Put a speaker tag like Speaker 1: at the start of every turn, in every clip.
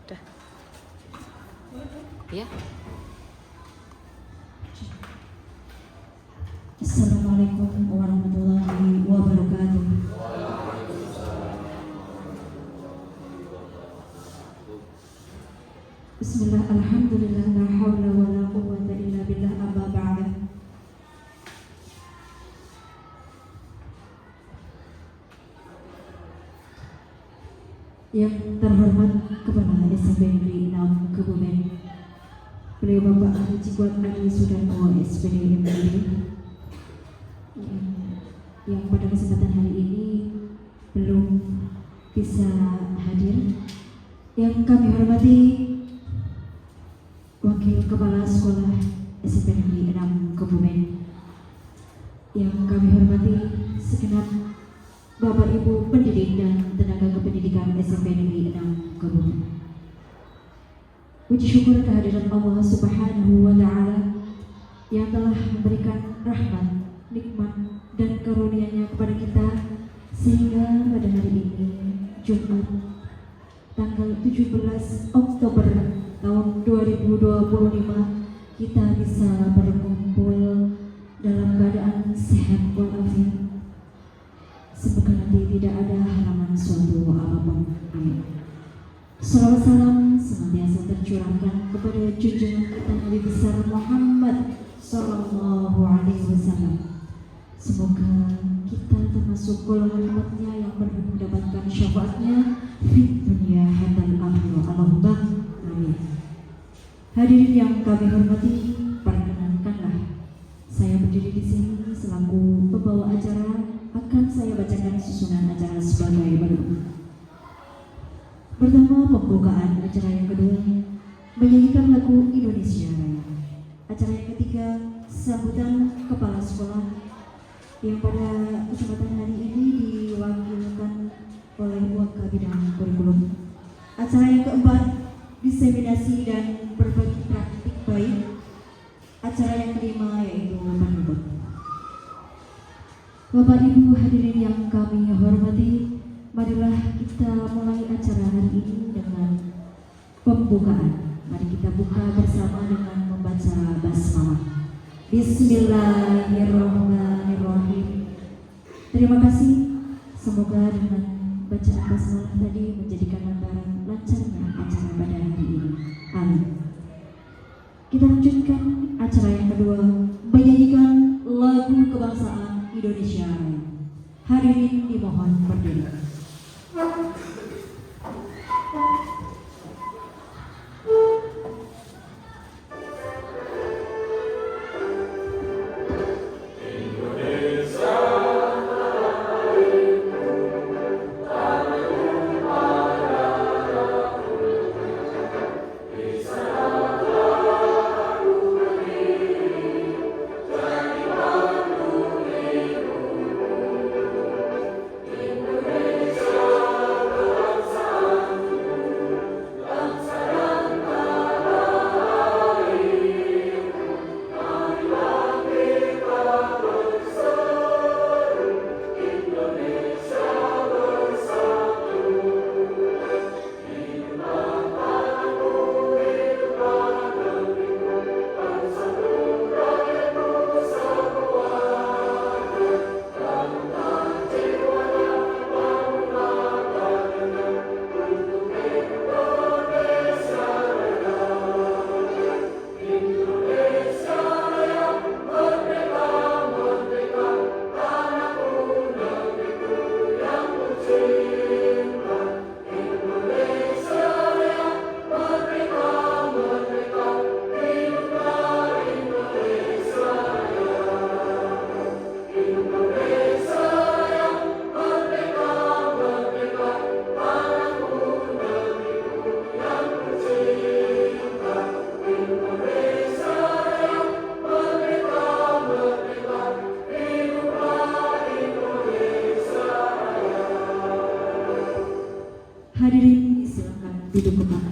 Speaker 1: Udah. Ya.
Speaker 2: Assalamualaikum warahmatullahi wabarakatuh. Bismillah, alhamdulillah, la hawla wa la quwwata illa billah, amma ba'da. Yang terhormat Kepala SMP Negeri 6 Kebumen, beliau Bapak Haji Kuat Adi Sudarmo SPD MPD, yang pada kesempatan hari ini belum bisa hadir. Yang kami hormati Wakil Kepala Sekolah SMP Negeri 6 Kebumen, yang kami hormati segenap Bapak Ibu pendidik dan tenaga kependidikan SMP Negeri 6 Kebumen. Puji syukur kehadiran Allah Subhanahu wa Ta'ala yang telah memberikan rahmat, nikmat, dan karunia-Nya kepada kita, sehingga pada hari ini Jumat tanggal 17 Oktober tahun 2025 kita bisa berkumpul dalam keadaan sehat walafiat. Semoga nanti tidak ada halangan suatu apapun. Amin. Salawat salam senantiasa tercurahkan kepada junjungan kita Nabi besar Muhammad Sallallahu Alaihi Wasallam. Semoga kita termasuk golongan umatnya yang mendapatkan syafaatnya di dunia hatal akhirah. Allahumma amin. Hadirin yang kami hormati, perkenankanlah saya berdiri di sini selaku pembawa acara. Akan saya bacakan susunan acara sebagai berikut. Pertama, pembukaan acara. Yang kedua, menyanyikan lagu Indonesia Raya. Acara yang ketiga, sambutan kepala sekolah yang pada kesempatan hari ini diwakilkan oleh Wakabidang Kurikulum. Acara yang keempat, diseminasi dan berbagi praktik baik. Acara yang kelima yaitu penutup. Bapak Ibu hadirin yang kami hormati, marilah kita mulai acara hari ini dengan pembukaan. Mari kita buka bersama dengan membaca basmalah. Bismillahirrahmanirrahim. Terima kasih. Semoga dengan bacaan basmalah tadi menjadikan lantaran lancarnya acara pada hari ini. Amin. Kita lanjutkan acara yang kedua, menyanyikan lagu kebangsaan Indonesia Raya. Hadirin dimohon berdiri. Hadirin silakan duduk kembali.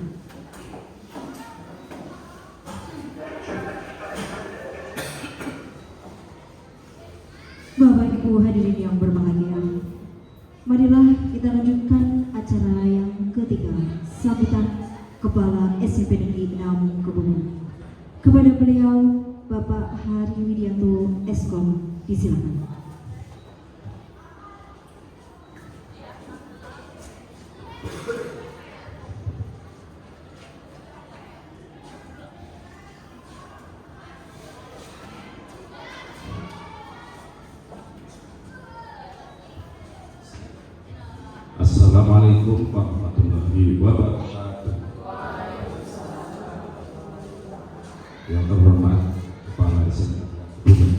Speaker 2: Bapak Ibu hadirin yang berbahagia, marilah kita lanjutkan acara yang ketiga, sambutan Kepala SMP Negeri 6 Kebumen. Kepada beliau, Bapak Hari Widianto, Eskom, disilakan.
Speaker 1: Assalamualaikum warahmatullahi wabarakatuh. Yang terhormat Kepala SMP Kebumen,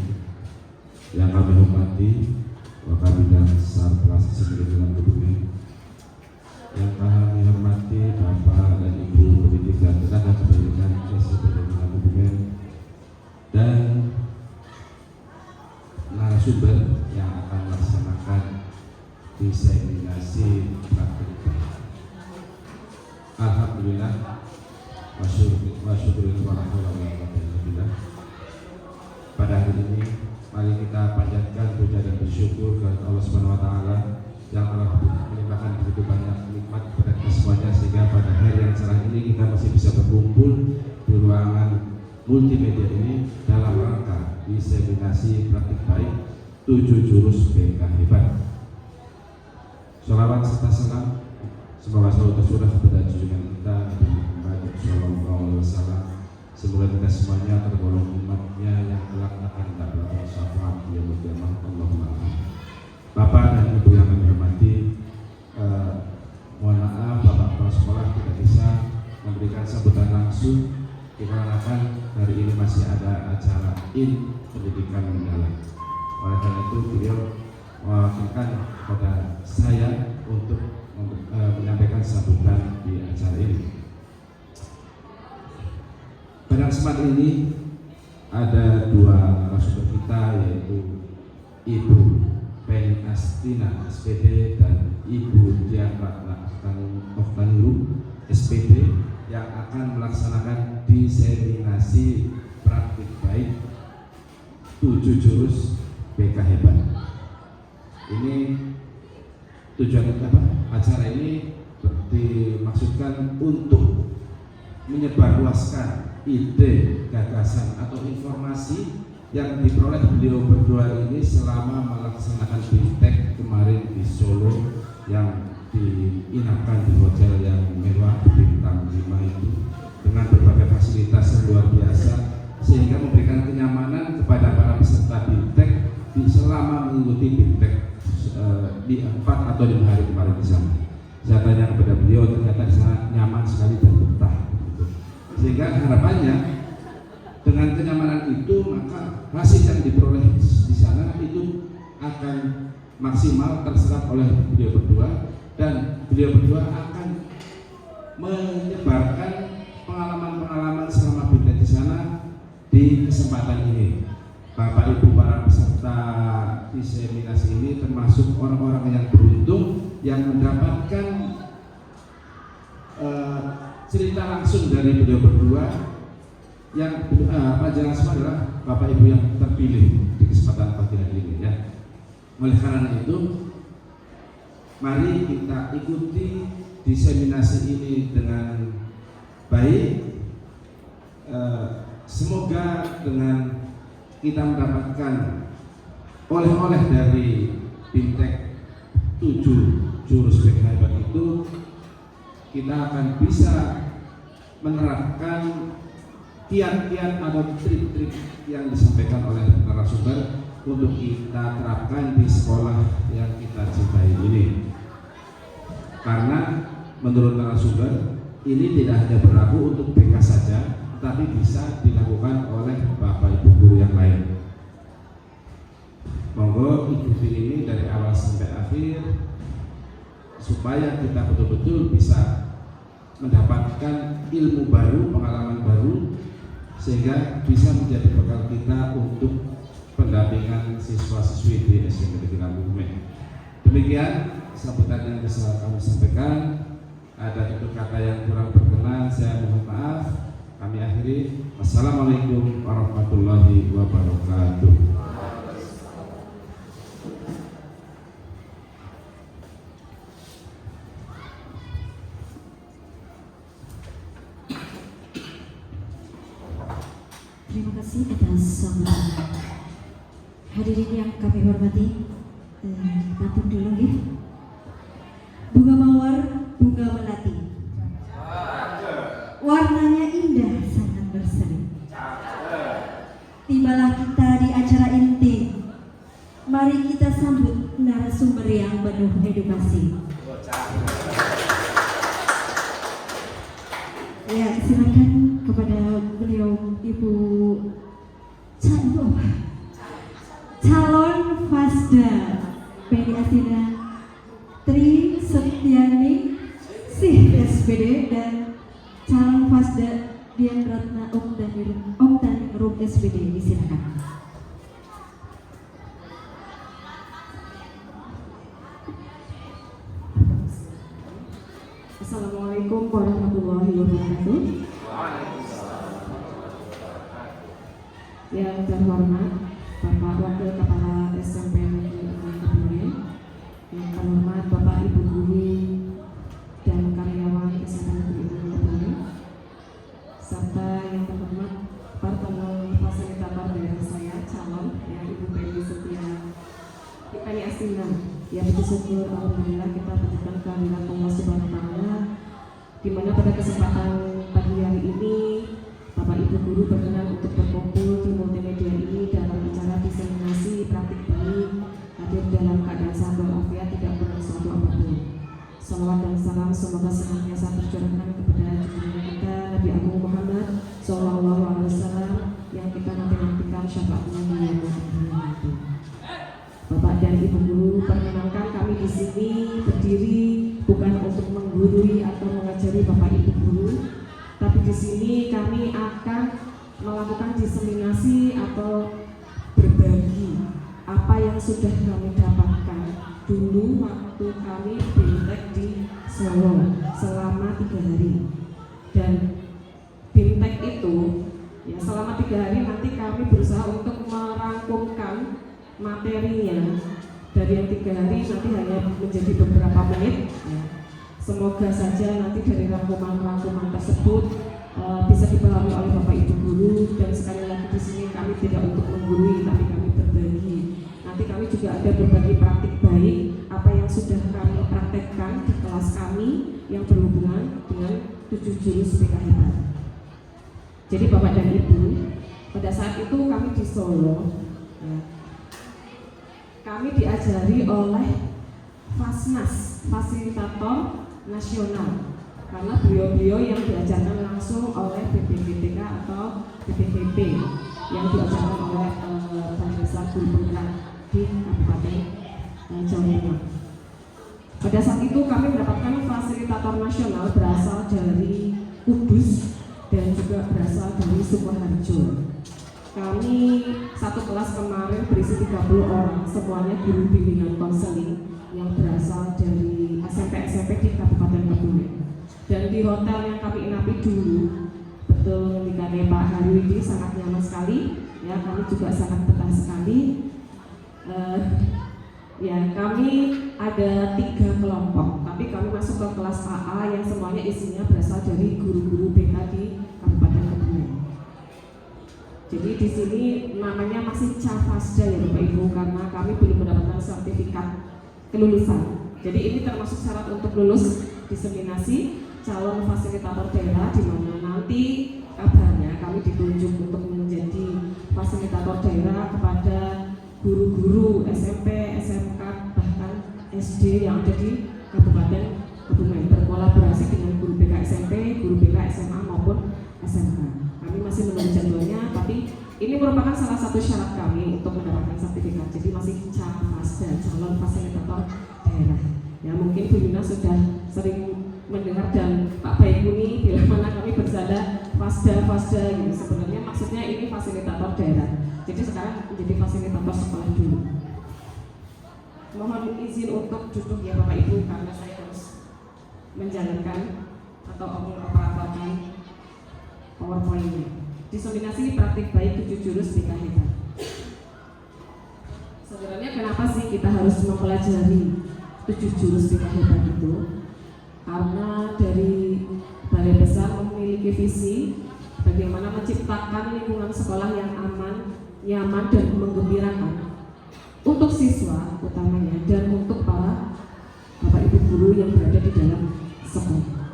Speaker 1: yang kami hormati Wakabidang Sarpras SMP Kebumen, yang kami hormati Bapak dan Ibu pendidik dan tenaga pendidikan SMP Kebumen, dan narasumber yang akan melaksanakan diseminasi praktik. Alhamdulillah, wasyukurillah. Pada hari ini, mari kita panjatkan puja dan bersyukur kepada Allah Subhanahu Wa Taala yang telah melimpahkan begitu banyak nikmat kepada kita semuanya, sehingga pada hari yang cerah ini kita masih bisa berkumpul di ruangan multimedia ini dalam rangka diseminasi praktik baik 7 jurus BK hebat. Sholawat serta salam semoga selalu tercurah kepada junjungan kita Nabi Muhammad Sallallahu Alaihi Wasallam. Semoga kita semuanya tergolong umatnya yang kelak akan mendapatkan syafaat di yaumul qiyamah. Allahumma amin. Bapak dan Ibu yang kami hormati, mohon maaf Bapak Kepala Sekolah tidak bisa memberikan sambutan langsung dikarenakan hari ini masih ada acara pendidikan mendalam. Oleh karena itu beliau mewakilkan kepada saya untuk menyampaikan sambutan di acara ini. Pada kesempatan ini ada 2 narasumber kita, yaitu Ibu Penny Astina SPD dan Ibu Dian Ratna Oftaniru SPD yang akan melaksanakan diseminasi praktik baik 7 jurus BK hebat. Ini tujuan apa? Acara ini dimaksudkan untuk menyebarluaskan ide, gagasan atau informasi yang diperoleh beliau berdua ini selama melaksanakan BIMTEK kemarin di Solo yang diinapkan di hotel yang mewah bintang 5 itu dengan berbagai fasilitas yang luar biasa, sehingga memberikan kenyamanan kepada para peserta BIMTEK selama mengikuti BIMTEK di 4 atau 5 hari kemarin di sana. Saya tanya kepada beliau, ternyata di sana nyaman sekali dan betah. Sehingga harapannya dengan kenyamanan itu maka hasil yang diperoleh di sana itu akan maksimal terserap oleh beliau berdua, dan beliau berdua akan menyebarkan pengalaman-pengalaman selama BIMTEK di sana di kesempatan ini. Bapak Ibu para peserta diseminasi ini termasuk orang-orang yang beruntung yang mendapatkan cerita langsung dari beliau berdua, yang pelajaran semua adalah Bapak Ibu yang terpilih di kesempatan pagi hari ini ya. Oleh karena itu, mari kita ikuti diseminasi ini dengan baik. Semoga dengan kita mendapatkan oleh-oleh dari BIMTEK 7 jurus BK hebat itu, kita akan bisa menerapkan kiat-kiat atau trik-trik yang disampaikan oleh narasumber untuk kita terapkan di sekolah yang kita cintai ini. Karena menurut narasumber ini tidak hanya berlaku untuk BK saja, tetapi bisa dilakukan oleh Bapak Ibu guru yang lain. Monggo ikuti ini dari awal sampai akhir supaya kita betul-betul bisa mendapatkan ilmu baru, pengalaman baru, sehingga bisa menjadi bekal kita untuk pendampingan siswa-siswi di SMP Negeri Kebumen. Demikian sambutan yang bisa kami sampaikan. Ada tutur kata yang kurang berkenan, saya mohon maaf. Kami akhiri. Wassalamualaikum warahmatullahi wabarakatuh.
Speaker 2: Terima kasih atas sambutan. Hadirin yang kami hormati, batuk dulu ya. Bunga mawar, bunga melati. Warnanya indah, sangat berseri. Tibalah kita di acara inti. Mari kita sambut narasumber yang penuh edukasi. Ya, silakan kepada beliau Ibu calon Fasda PNI Astina Tri Setiani SPD dan calon Fasda Dian Ratna Oktaning SPD, disilakan. Assalamualaikum warahmatullahi wabarakatuh. Yang terhormat Bapak Wakil Kepala SMP Negeri Kebumen, yang terhormat Bapak Ibu Guru dan karyawan SMP Negeri Kebumen, serta yang terhormat partner fasilitator daerah saya calon yang Ibu Penny Setia PNI Astina. Ya, puji syukur alhamdulillah kita panjatkan kehadirat Allah Subhanahu wa taala, di mana pada kesempatan pagi hari ini Bapak Ibu Guru berkenan untuk berkumpul di multimedia ini dalam acara diseminasi praktik baik, hadir dalam keadaan sehat walafiat, tidak kurang suatu apapun. Salawat dan salam semoga senantiasa tercurahkan kepada junjungan kita Nabi Agung Muhammad Sallallahu Alaihi Wasallam yang kita nantikan syafaatnya di yaumul akhir. Bapak dan Ibu Guru, perkenankan kami di sini berdiri bukan untuk menggurui atau mengajari Bapak Ibu Guru, tapi di sini kami akan melakukan diseminasi atau berbagi apa yang sudah kami dapatkan dulu waktu kami BIMTEK di Solo selama 3 hari. Dan BIMTEK itu ya selama 3 hari nanti kami berusaha untuk merangkumkan materinya dari yang 3 hari nanti hanya menjadi beberapa menit ya. Semoga saja nanti dari rangkuman-rangkuman tersebut bisa dipahami oleh Bapak Ibu Guru, dan sekali lagi di sini kami tidak untuk menggurui tapi kami berbagi. Nanti kami juga ada berbagi praktik baik apa yang sudah kami praktekkan di kelas kami yang berhubungan dengan 7 jurus BK Hebat. Jadi Bapak dan Ibu, pada saat itu kami di Solo ya, kami diajari oleh Fasnas, fasilitator nasional, karena beliau-beliau yang diajarkan langsung oleh BPGTK atau BPGP yang diajarkan oleh Balai Besar Guru Penggerak di Kabupaten Jawa Tengah. Pada saat itu kami mendapatkan fasilitator nasional berasal dari Kudus dan juga berasal dari Sukoharjo. Kami satu kelas kemarin berisi 30 orang, semuanya guru bimbingan konseling yang berasal dari SMP di Kabupaten Kebumen. Dan di hotel yang kami inapi dulu, betul dikatakan Pak Harwidi, sangat nyaman sekali. Ya, kami juga sangat betah sekali. Ya, kami ada 3 kelompok, tapi kami masuk ke kelas AA yang semuanya isinya berasal dari guru-guru BK di Kabupaten Kebumen. Jadi di sini namanya masih Cafasda ya Bapak Ibu, karena kami belum mendapatkan sertifikat kelulusan. Jadi ini termasuk syarat untuk lulus diseminasi calon fasilitator daerah, di mana nanti kabarnya kami ditunjuk untuk menjadi fasilitator daerah kepada guru-guru SMP, SMK, bahkan SD yang ada di Kabupaten Kebumen, berkolaborasi dengan guru BK SMP, guru BK SMA maupun SMK. Kami masih menunggu jadwalnya, tapi ini merupakan salah satu syarat kami untuk mendapatkan sertifikat. Jadi masih Cafasda, calon fasilitator daerah. Ya, mungkin Bu Yuna sudah sering mendengar dan Pak Baikuni bila mana kami bersada Fasda gitu. Sebenarnya maksudnya ini fasilitator daerah. Jadi sekarang menjadi fasilitator sekolah dulu. Mohon izin untuk duduk ya Bapak Ibu, karena saya harus menjalankan atau mengoperatorkan PowerPoint-nya. Diseminasi praktik baik 7 jurus BK Hebat. Sebenarnya kenapa sih kita harus mempelajari 7 jurus BK Hebat itu? Karena dari Balai Besar memiliki visi bagi
Speaker 3: bagaimana menciptakan lingkungan sekolah yang aman, nyaman, dan menggembirakan untuk siswa utamanya dan untuk para Bapak Ibu guru yang berada di dalam sekolah.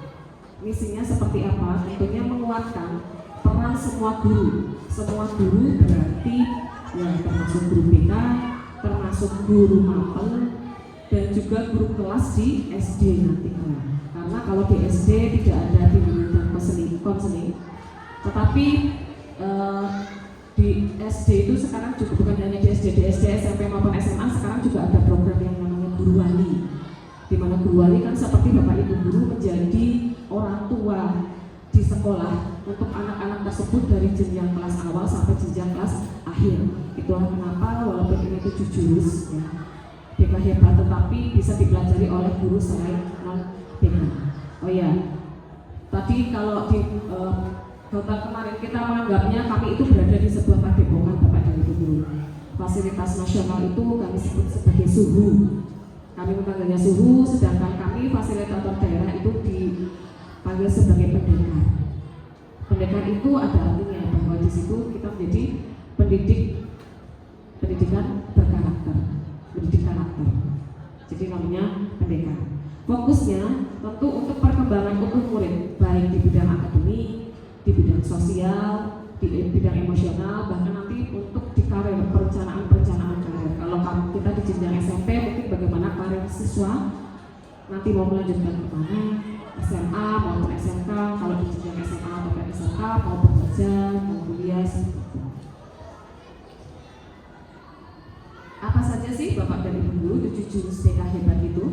Speaker 3: Misinya seperti apa? Tentunya menguatkan peran semua guru. Semua guru berarti ya termasuk guru BK, termasuk guru mapel, dan juga guru kelas di SD nanti kelak. Karena kalau di SD tidak ada bimbingan dan konseling, tetapi di SD itu sekarang juga bukan hanya di SD, SMP maupun SMA, sekarang juga ada program yang namanya guru wali, di mana guru wali kan seperti Bapak Ibu guru menjadi orang tua di sekolah untuk anak-anak tersebut dari jenjang kelas awal sampai jenjang kelas akhir. Itulah kenapa walaupun ini 7 jurus ya, BK hebat, tetapi bisa dipelajari oleh guru selain non BK. Oh ya, tadi kalau di Kota kemarin kita menganggapnya kami itu berada di sebuah padepokan Bapak dan Ibu guru. Fasilitas nasional itu kami sebut sebagai suhu. Kami memanggilnya suhu, sedangkan kami fasilitator daerah itu dipanggil sebagai pendekar. Pendekar itu ada artinya bahwa di situ kita menjadi pendidikan berkarakter, pendidik karakter. Jadi namanya pendekar. Fokusnya tentu untuk perkembangan untuk murid, baik di bidang akademik, di bidang sosial, di bidang emosional, bahkan nanti untuk di karir, perencanaan karir. Kalau kita di jenjang SMP mungkin bagaimana karir siswa nanti mau melanjutkan kemana, SMA maupun SMK. Kalau di jenjang SMA atau SMK mau bekerja, mau kuliah seperti itu. Apa saja sih Bapak dan Ibu guru 7 jurus BK hebat itu?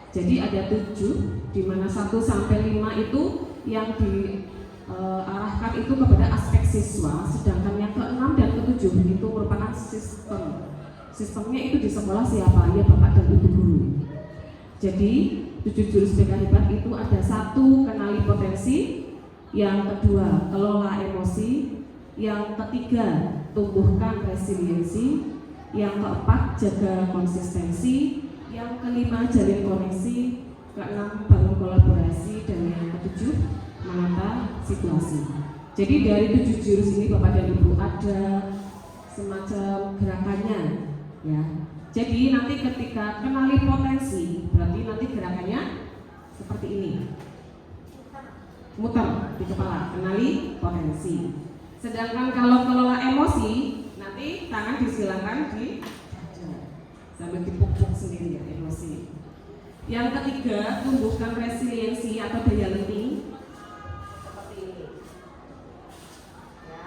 Speaker 3: Jadi ada 7, di mana 1 sampai 5 itu yang diarahkan itu kepada aspek siswa, sedangkan yang ke-6 dan ke-7 itu merupakan sistem. Sistemnya itu di sekolah siapa? Ya Bapak dan Ibu guru. Jadi 7 jurus BK hebat itu ada 1, kenali potensi, yang kedua kelola emosi, yang ketiga tumbuhkan resiliensi, yang keempat jaga konsistensi, yang kelima jalin koneksi, keenam bangun kolaborasi, dan yang ketujuh menata situasi. Jadi dari 7 jurus ini Bapak dan Ibu ada semacam gerakannya ya. Jadi nanti ketika kenali potensi, berarti nanti gerakannya seperti ini. Muter di kepala, kenali potensi. Sedangkan kalau kelola emosi, nanti tangan disilakan di dada sambil dipuk-puk sendiri ya, emosi. Yang ketiga, tumbuhkan resiliensi atau daya lenting seperti ini ya.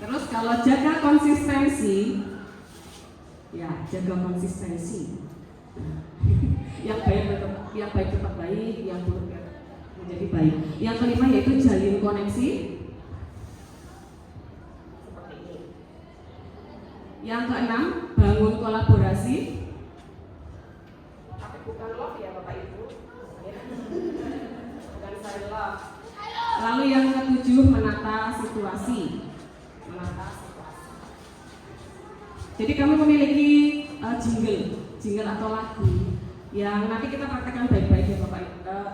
Speaker 3: Terus kalau jaga konsistensi, ya jaga konsistensi. yang baik tetap baik, yang buruk menjadi baik. Yang kelima yaitu jalin koneksi seperti ini. Yang keenam, bangun kolaborasi. Tapi bukan love ya Bapak Ibu ya. Bukan saya love. Lalu yang ketujuh, menata situasi. Jadi kami memiliki jingle atau lagu yang nanti kita praktekkan baik-baik ya Bapak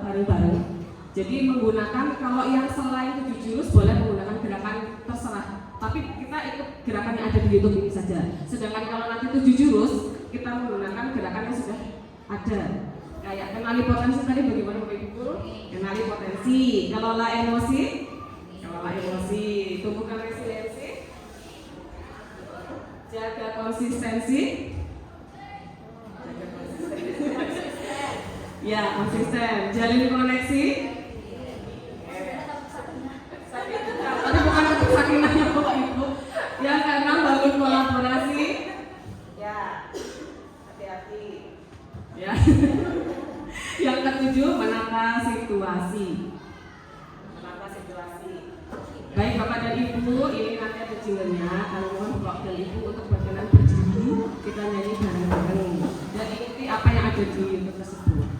Speaker 3: bareng-bareng. Jadi menggunakan, kalau yang selain 7 jurus boleh menggunakan gerakan terserah, tapi kita ikut gerakan yang ada di YouTube ini saja. Sedangkan kalau nanti 7 jurus kita menggunakan gerakan yang sudah ada. Kayak kenali potensi tadi bagaimana Bapak Ibu? Kenali potensi, kelola emosi, tumbuhkan resiliensi, jaga konsistensi, ya konsisten, jalin koneksi, tapi bukan untuk sakinahnya Bapak Ibu. Yang keenam, bangun kolaborasi, ya hati-hati, ya. Yang ketujuh, menata situasi. Baik Bapak dan Ibu, ini nanti ada jinglenya. Kami mohon Bapak dan Ibu untuk berkenan berdiri, kita nyanyi bareng-bareng dan ikuti apa yang ada di YouTube tersebut.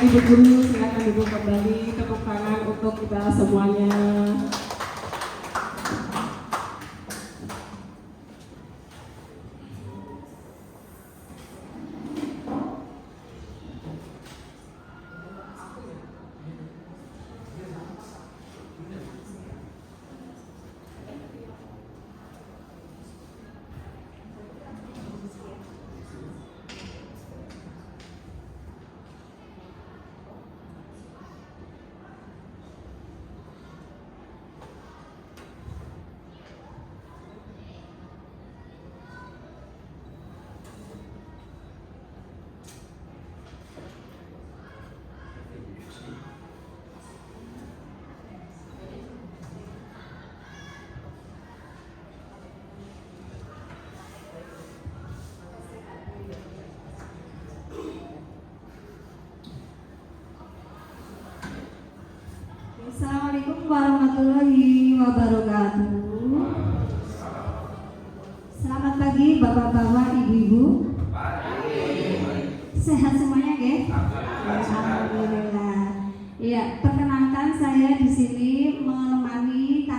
Speaker 3: Ibu Guru, silakan duduk kembali, tepuk tangan untuk kita semuanya.
Speaker 2: Assalamualaikum warahmatullahi wabarakatuh. Selamat pagi bapak-bapak, ibu-ibu. Sehat semuanya, nggih? Alhamdulillah. Iya, perkenalkan saya di sini menemani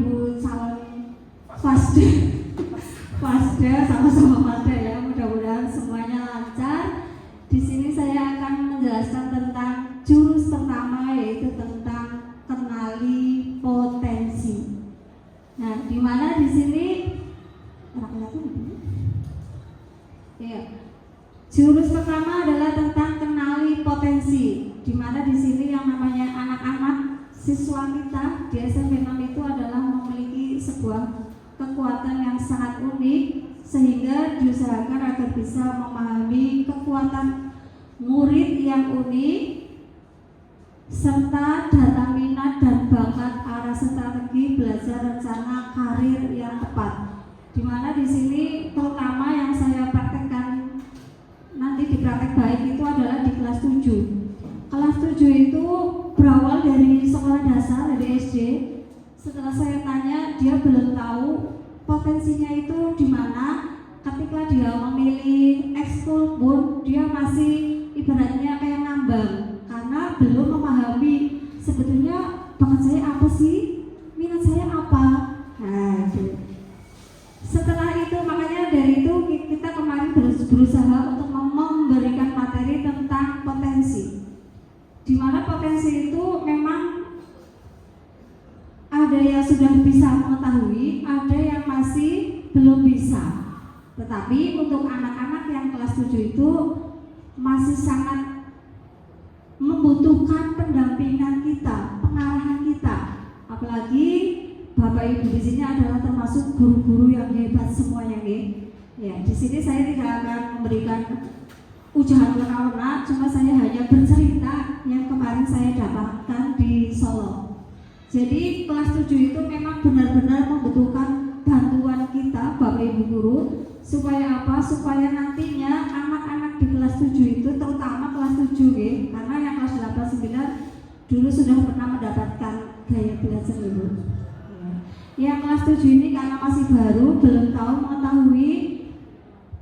Speaker 2: Bu calon Fasda sama-sama Fasda ya. Mudah-mudahan semuanya lancar. Di sini saya akan menjelaskan tentang jurus pertama, yaitu tentang kenali potensi. Nah, di mana di sini ya, jurus pertama adalah tentang kenali potensi. Di mana di sini yang namanya anak-anak siswa kita di SMP 6 itu adalah memiliki sebuah kekuatan yang sangat unik, sehingga diusahakan agar bisa memahami kekuatan murid yang unik serta data minat dan bakat arah strategi belajar rencana karir yang tepat. Di mana di sini terutama yang saya praktekkan nanti di praktek baik itu adalah di kelas 7. Kelas 7 itu berawal dari sekolah dasar, dari SD. Setelah saya tanya, dia belum tahu potensinya itu di mana. Ketika dia memilih ekskul pun dia masih ibaratnya kayak ngambang, karena belum memahami sebetulnya bakat saya apa sih, minat saya apa. Nah, itu. Setelah itu makanya dari itu kita kemarin berusaha untuk memberikan materi tentang potensi, di mana potensi itu memang ada yang sudah bisa mengetahui, ada yang masih belum bisa. Tetapi untuk anak-anak yang kelas 7 itu masih sangat membutuhkan pendampingan kita, pengarahan kita. Apalagi Bapak Ibu di sini adalah termasuk guru-guru yang hebat semuanya, nih. Ya, di sini saya tidak akan memberikan ujaran wena-wena, cuma saya hanya bercerita yang kemarin saya dapatkan di Solo. Jadi kelas 7 itu memang benar-benar membutuhkan bantuan kita, Bapak Ibu guru, supaya apa? Supaya nantinya anak-anak di kelas 7 itu, terutama kelas 7 karena yang kelas 8, 9 dulu sudah pernah mendapatkan gaya belajar Ibu. Yang kelas 7 ini karena masih baru, belum tahu mengetahui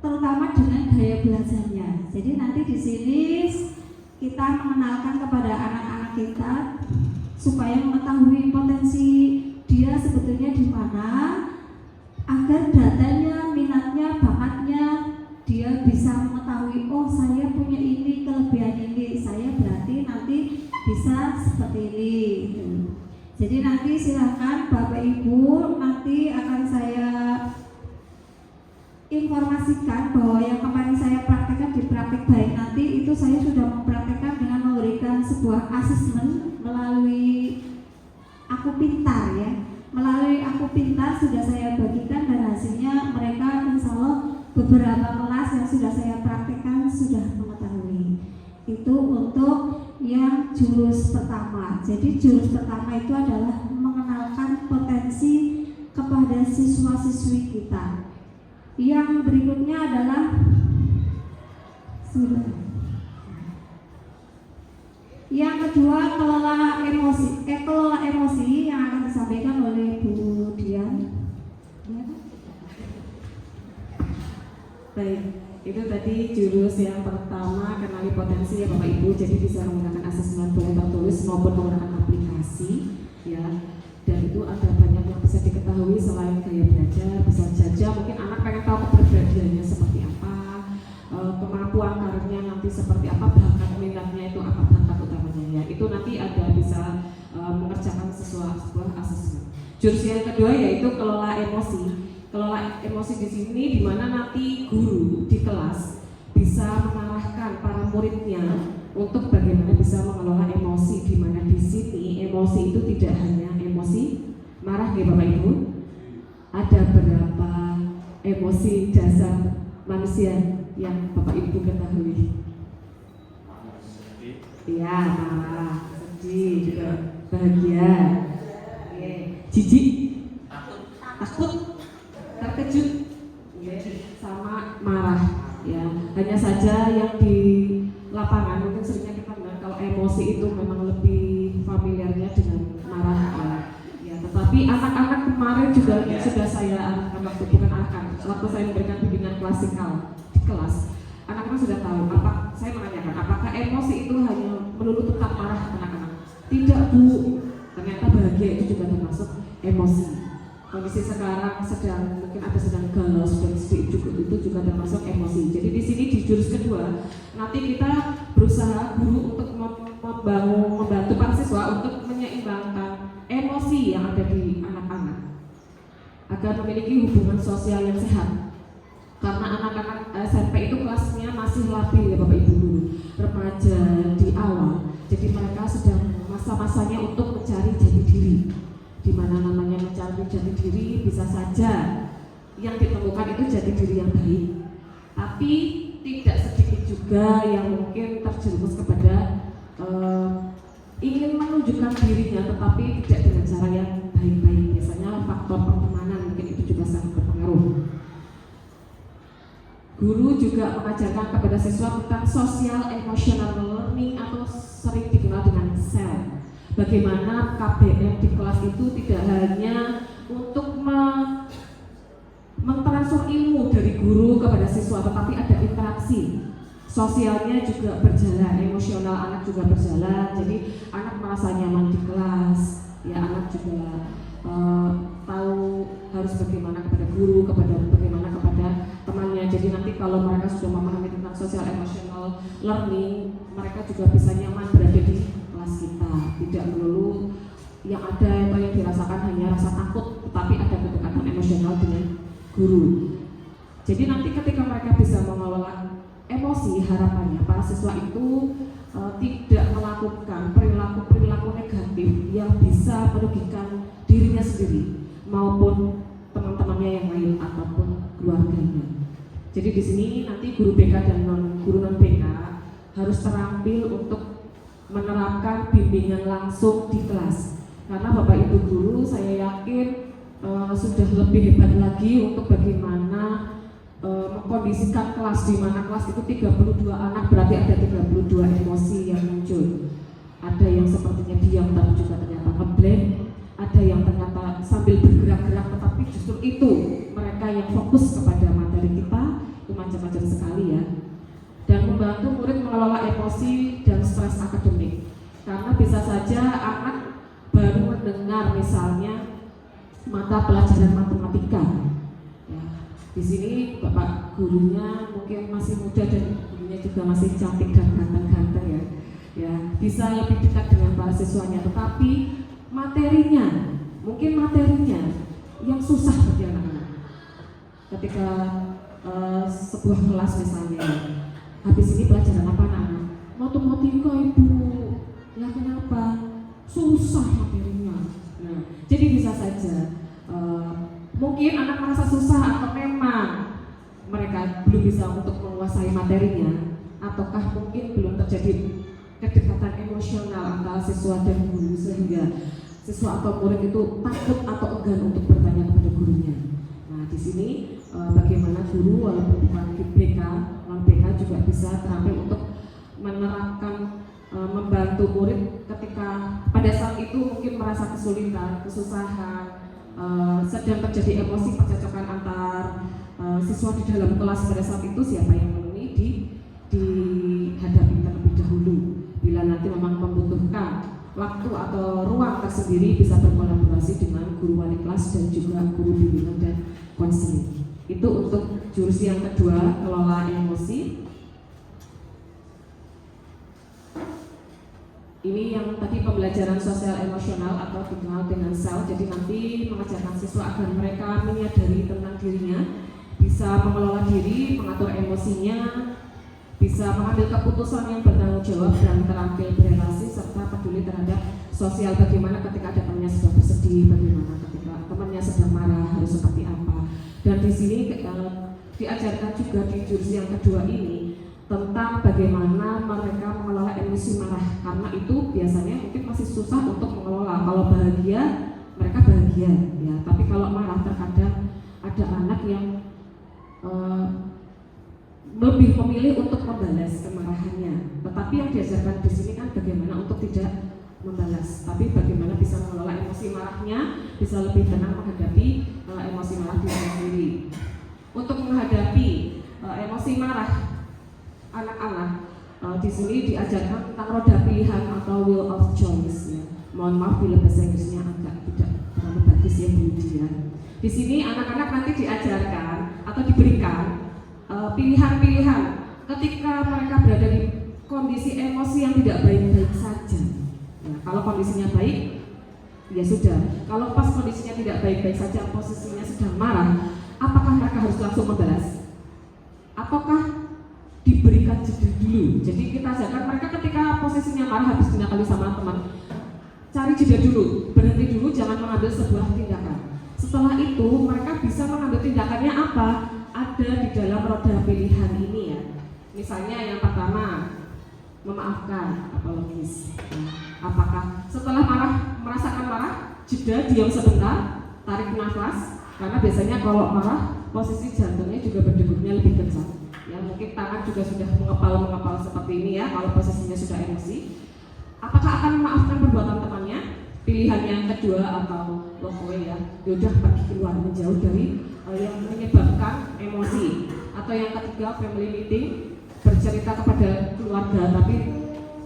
Speaker 2: terutama dengan gaya belajarnya. Jadi nanti di sini kita mengenalkan kepada anak-anak kita supaya mengetahui potensi dia sebetulnya di mana, agar datanya, minatnya, bakatnya dia bisa mengetahui, oh saya punya ini, kelebihan ini, saya berarti nanti bisa seperti ini gitu. Jadi nanti silahkan Bapak Ibu, nanti akan saya informasikan bahwa yang kemarin saya praktekkan di praktek baik nanti itu saya sudah mempraktekkan dengan memberikan sebuah asesmen melalui Aku Pintar ya. Melalui Aku Pintar sudah saya bagikan dan hasilnya mereka insya Allah beberapa kelas yang sudah saya praktekkan sudah mengetahui. Itu untuk yang jurus pertama. Jadi jurus pertama itu adalah mengenalkan potensi kepada siswa-siswi kita. Yang berikutnya adalah yang kedua, kelola emosi yang akan disampaikan oleh Bu Dian.
Speaker 3: Baik, itu tadi jurus yang pertama, kenali potensi ya Bapak Ibu. Jadi bisa menggunakan asesmen boleh tertulis maupun menggunakan aplikasi ya. Dan itu ada banyak yang bisa diketahui selain gaya belajar. Bisa saja mungkin anak pengen tahu kepribadiannya seperti apa, kemampuan karirnya nanti seperti apa, bakat minatnya itu apa, bakat utamanya ya. Itu nanti ada bisa mengerjakan sebuah asesmen. Jurus yang kedua yaitu kelola emosi. Kelola emosi di sini di mana nanti guru di kelas bisa mengarahkan para muridnya untuk bagaimana bisa mengelola emosi, di mana di sini emosi itu tidak hanya emosi marah ya Bapak Ibu. Ada berapa emosi dasar manusia yang Bapak Ibu ketahui? Iya, marah, sedih, juga bahagia, jijik, takut, terkejut, sama marah. Ya, hanya saja yang di lapangan mungkin seringnya kita dengar kalau emosi itu memang lebih familiarnya dengan marah. Ya, tetapi anak-anak kemarin juga sudah saya arahkan waktu waktu saya memberikan bimbingan klasikal di kelas. Anak-anak sudah tahu. Saya menanyakan apakah emosi itu hanya melulu tentang marah anak-anak? Tidak Bu, ternyata bahagia itu juga termasuk emosi. Kondisi sekarang mungkin ada sedang galau, sedang sedih itu juga termasuk emosi. Jadi di sini di jurus kedua nanti kita berusaha guru untuk membantu para siswa untuk menyeimbangkan emosi yang ada di anak-anak agar memiliki hubungan sosial yang sehat. Karena anak-anak SMP itu kelasnya masih labil ya Bapak Ibu guru, remaja di awal. Jadi mereka sedang masa-masanya untuk mencari jati diri. Di mana namanya mencari jati diri bisa saja yang ditemukan itu jati diri yang baik, tapi tidak sedikit juga yang mungkin terjerumus kepada ingin menunjukkan dirinya tetapi tidak dengan cara yang baik-baik. Biasanya faktor pertemanan mungkin itu juga sangat berpengaruh. Guru juga mengajarkan kepada siswa tentang social emotional learning atau sering dikenal dengan SEL. Bagaimana KBM di kelas itu tidak hanya untuk mentransfer ilmu dari guru kepada siswa, tetapi ada interaksi sosialnya juga berjalan, emosional anak juga berjalan. Jadi anak merasa nyaman di kelas, ya anak juga tahu harus bagaimana kepada guru, bagaimana kepada temannya. Jadi nanti kalau mereka sudah memahami tentang social emotional learning, mereka juga bisa nyaman berada di kelas kita, tidak melulu yang ada atau yang dirasakan hanya rasa takut, tetapi ada kedekatan emosional dengan guru. Jadi nanti ketika mereka bisa mengelola emosi, harapannya para siswa itu tidak melakukan perilaku negatif yang bisa merugikan dirinya sendiri maupun teman-temannya yang lain ataupun keluarganya. Jadi di sini nanti guru BK dan guru non BK harus terampil untuk menerapkan bimbingan langsung di kelas. Karena Bapak Ibu guru saya yakin sudah lebih hebat lagi untuk bagaimana mengkondisikan kelas, di mana kelas itu 32 anak berarti ada 32 emosi yang muncul. Ada yang sepertinya diam tapi juga ternyata ngeblank, ada yang ternyata sambil bergerak-gerak tetapi justru itu mereka yang fokus kepada materi kita. Itu macam-macam sekali ya. Dan membantu murid mengelola emosi dan stres akademik. Karena bisa saja anak baru mendengar misalnya mata pelajaran matematika. Ya, di sini Bapak gurunya mungkin masih muda dan gurunya juga masih cantik dan ganteng-ganteng ya. Ya, bisa lebih dekat dengan para siswanya, tetapi materinya yang susah bagi anak-anak. Ketika sebuah kelas misalnya, habis ini pelajaran apa anak-anak? Matematika Ibu. Ya kenapa? Susah materinya. Nah, jadi bisa saja mungkin anak merasa susah atau memang mereka belum bisa untuk menguasai materinya, ataukah mungkin belum terjadi kedekatan emosional antara siswa dan guru sehingga siswa atau murid itu takut atau enggan untuk bertanya kepada gurunya. Nah, di sini bagaimana guru walaupun bukan BK, non BK juga bisa terampil untuk menerapkan membantu murid ketika pada saat itu mungkin merasa kesulitan, kesusahan, sedang terjadi emosi percekcokan antar siswa di dalam kelas pada saat itu siapa yang memenuhi dihadapi terlebih dahulu. Bila nanti memang membutuhkan waktu atau ruang tersendiri, bisa berkolaborasi dengan guru wali kelas dan juga guru bimbingan dan konseling. Itu untuk jurus yang kedua, kelola emosi. Ini yang tadi pembelajaran sosial emosional atau dikenal dengan SEL. Jadi nanti mengajarkan siswa agar mereka menyadari tentang dirinya, bisa mengelola diri, mengatur emosinya, bisa mengambil keputusan yang bertanggung jawab dan terampil berelasi, serta peduli terhadap sosial. Bagaimana ketika ada temannya sedang bersedih, bagaimana ketika temannya sedang marah, harus seperti apa. Dan di sini diajarkan juga di jurus yang kedua ini tentang bagaimana mereka mengelola emosi marah, karena itu biasanya mungkin masih susah untuk mengelola. Kalau bahagia, mereka bahagia ya, tapi kalau marah terkadang ada anak yang lebih memilih untuk membalas kemarahannya. Tetapi yang diajarkan di sini kan bagaimana untuk tidak membalas, tapi bagaimana bisa mengelola emosi marahnya, bisa lebih tenang menghadapi emosi marah diri sendiri. Untuk menghadapi emosi marah anak-anak, di sini diajarkan tentang roda pilihan atau wheel of choice ya. Mohon maaf bila bahasa Inggrisnya agak tidak terlalu bagus ya Bu Dia. Di sini anak-anak nanti diajarkan atau diberikan pilihan-pilihan ketika mereka berada di kondisi emosi yang tidak baik-baik saja. Ya, kalau kondisinya baik, ya sudah. Kalau pas kondisinya tidak baik-baik saja, posisinya sedang marah, apakah mereka harus langsung membalas? Ataukah diberikan jeda dulu? Jadi kita ajarkan mereka ketika posisinya marah habis dinakali sama teman, cari jeda dulu, berhenti dulu, jangan mengambil sebuah tindakan. Setelah itu mereka bisa mengambil tindakannya apa? Ada di dalam roda pilihan ini ya. Misalnya yang pertama, memaafkan, apologis. Apakah setelah merasakan marah, jeda, diam sebentar, tarik nafas, karena biasanya kalau marah posisi jantungnya juga berdegupnya lebih kencang. Ya, mungkin tangan juga sudah mengepal seperti ini ya kalau posisinya sudah emosi. Apakah akan memaafkan perbuatan temannya? Pilihan yang kedua atau walk away ya, yaudah pergi keluar, menjauh dari yang menyebabkan emosi. Atau yang ketiga, family meeting, bercerita kepada keluarga. Tapi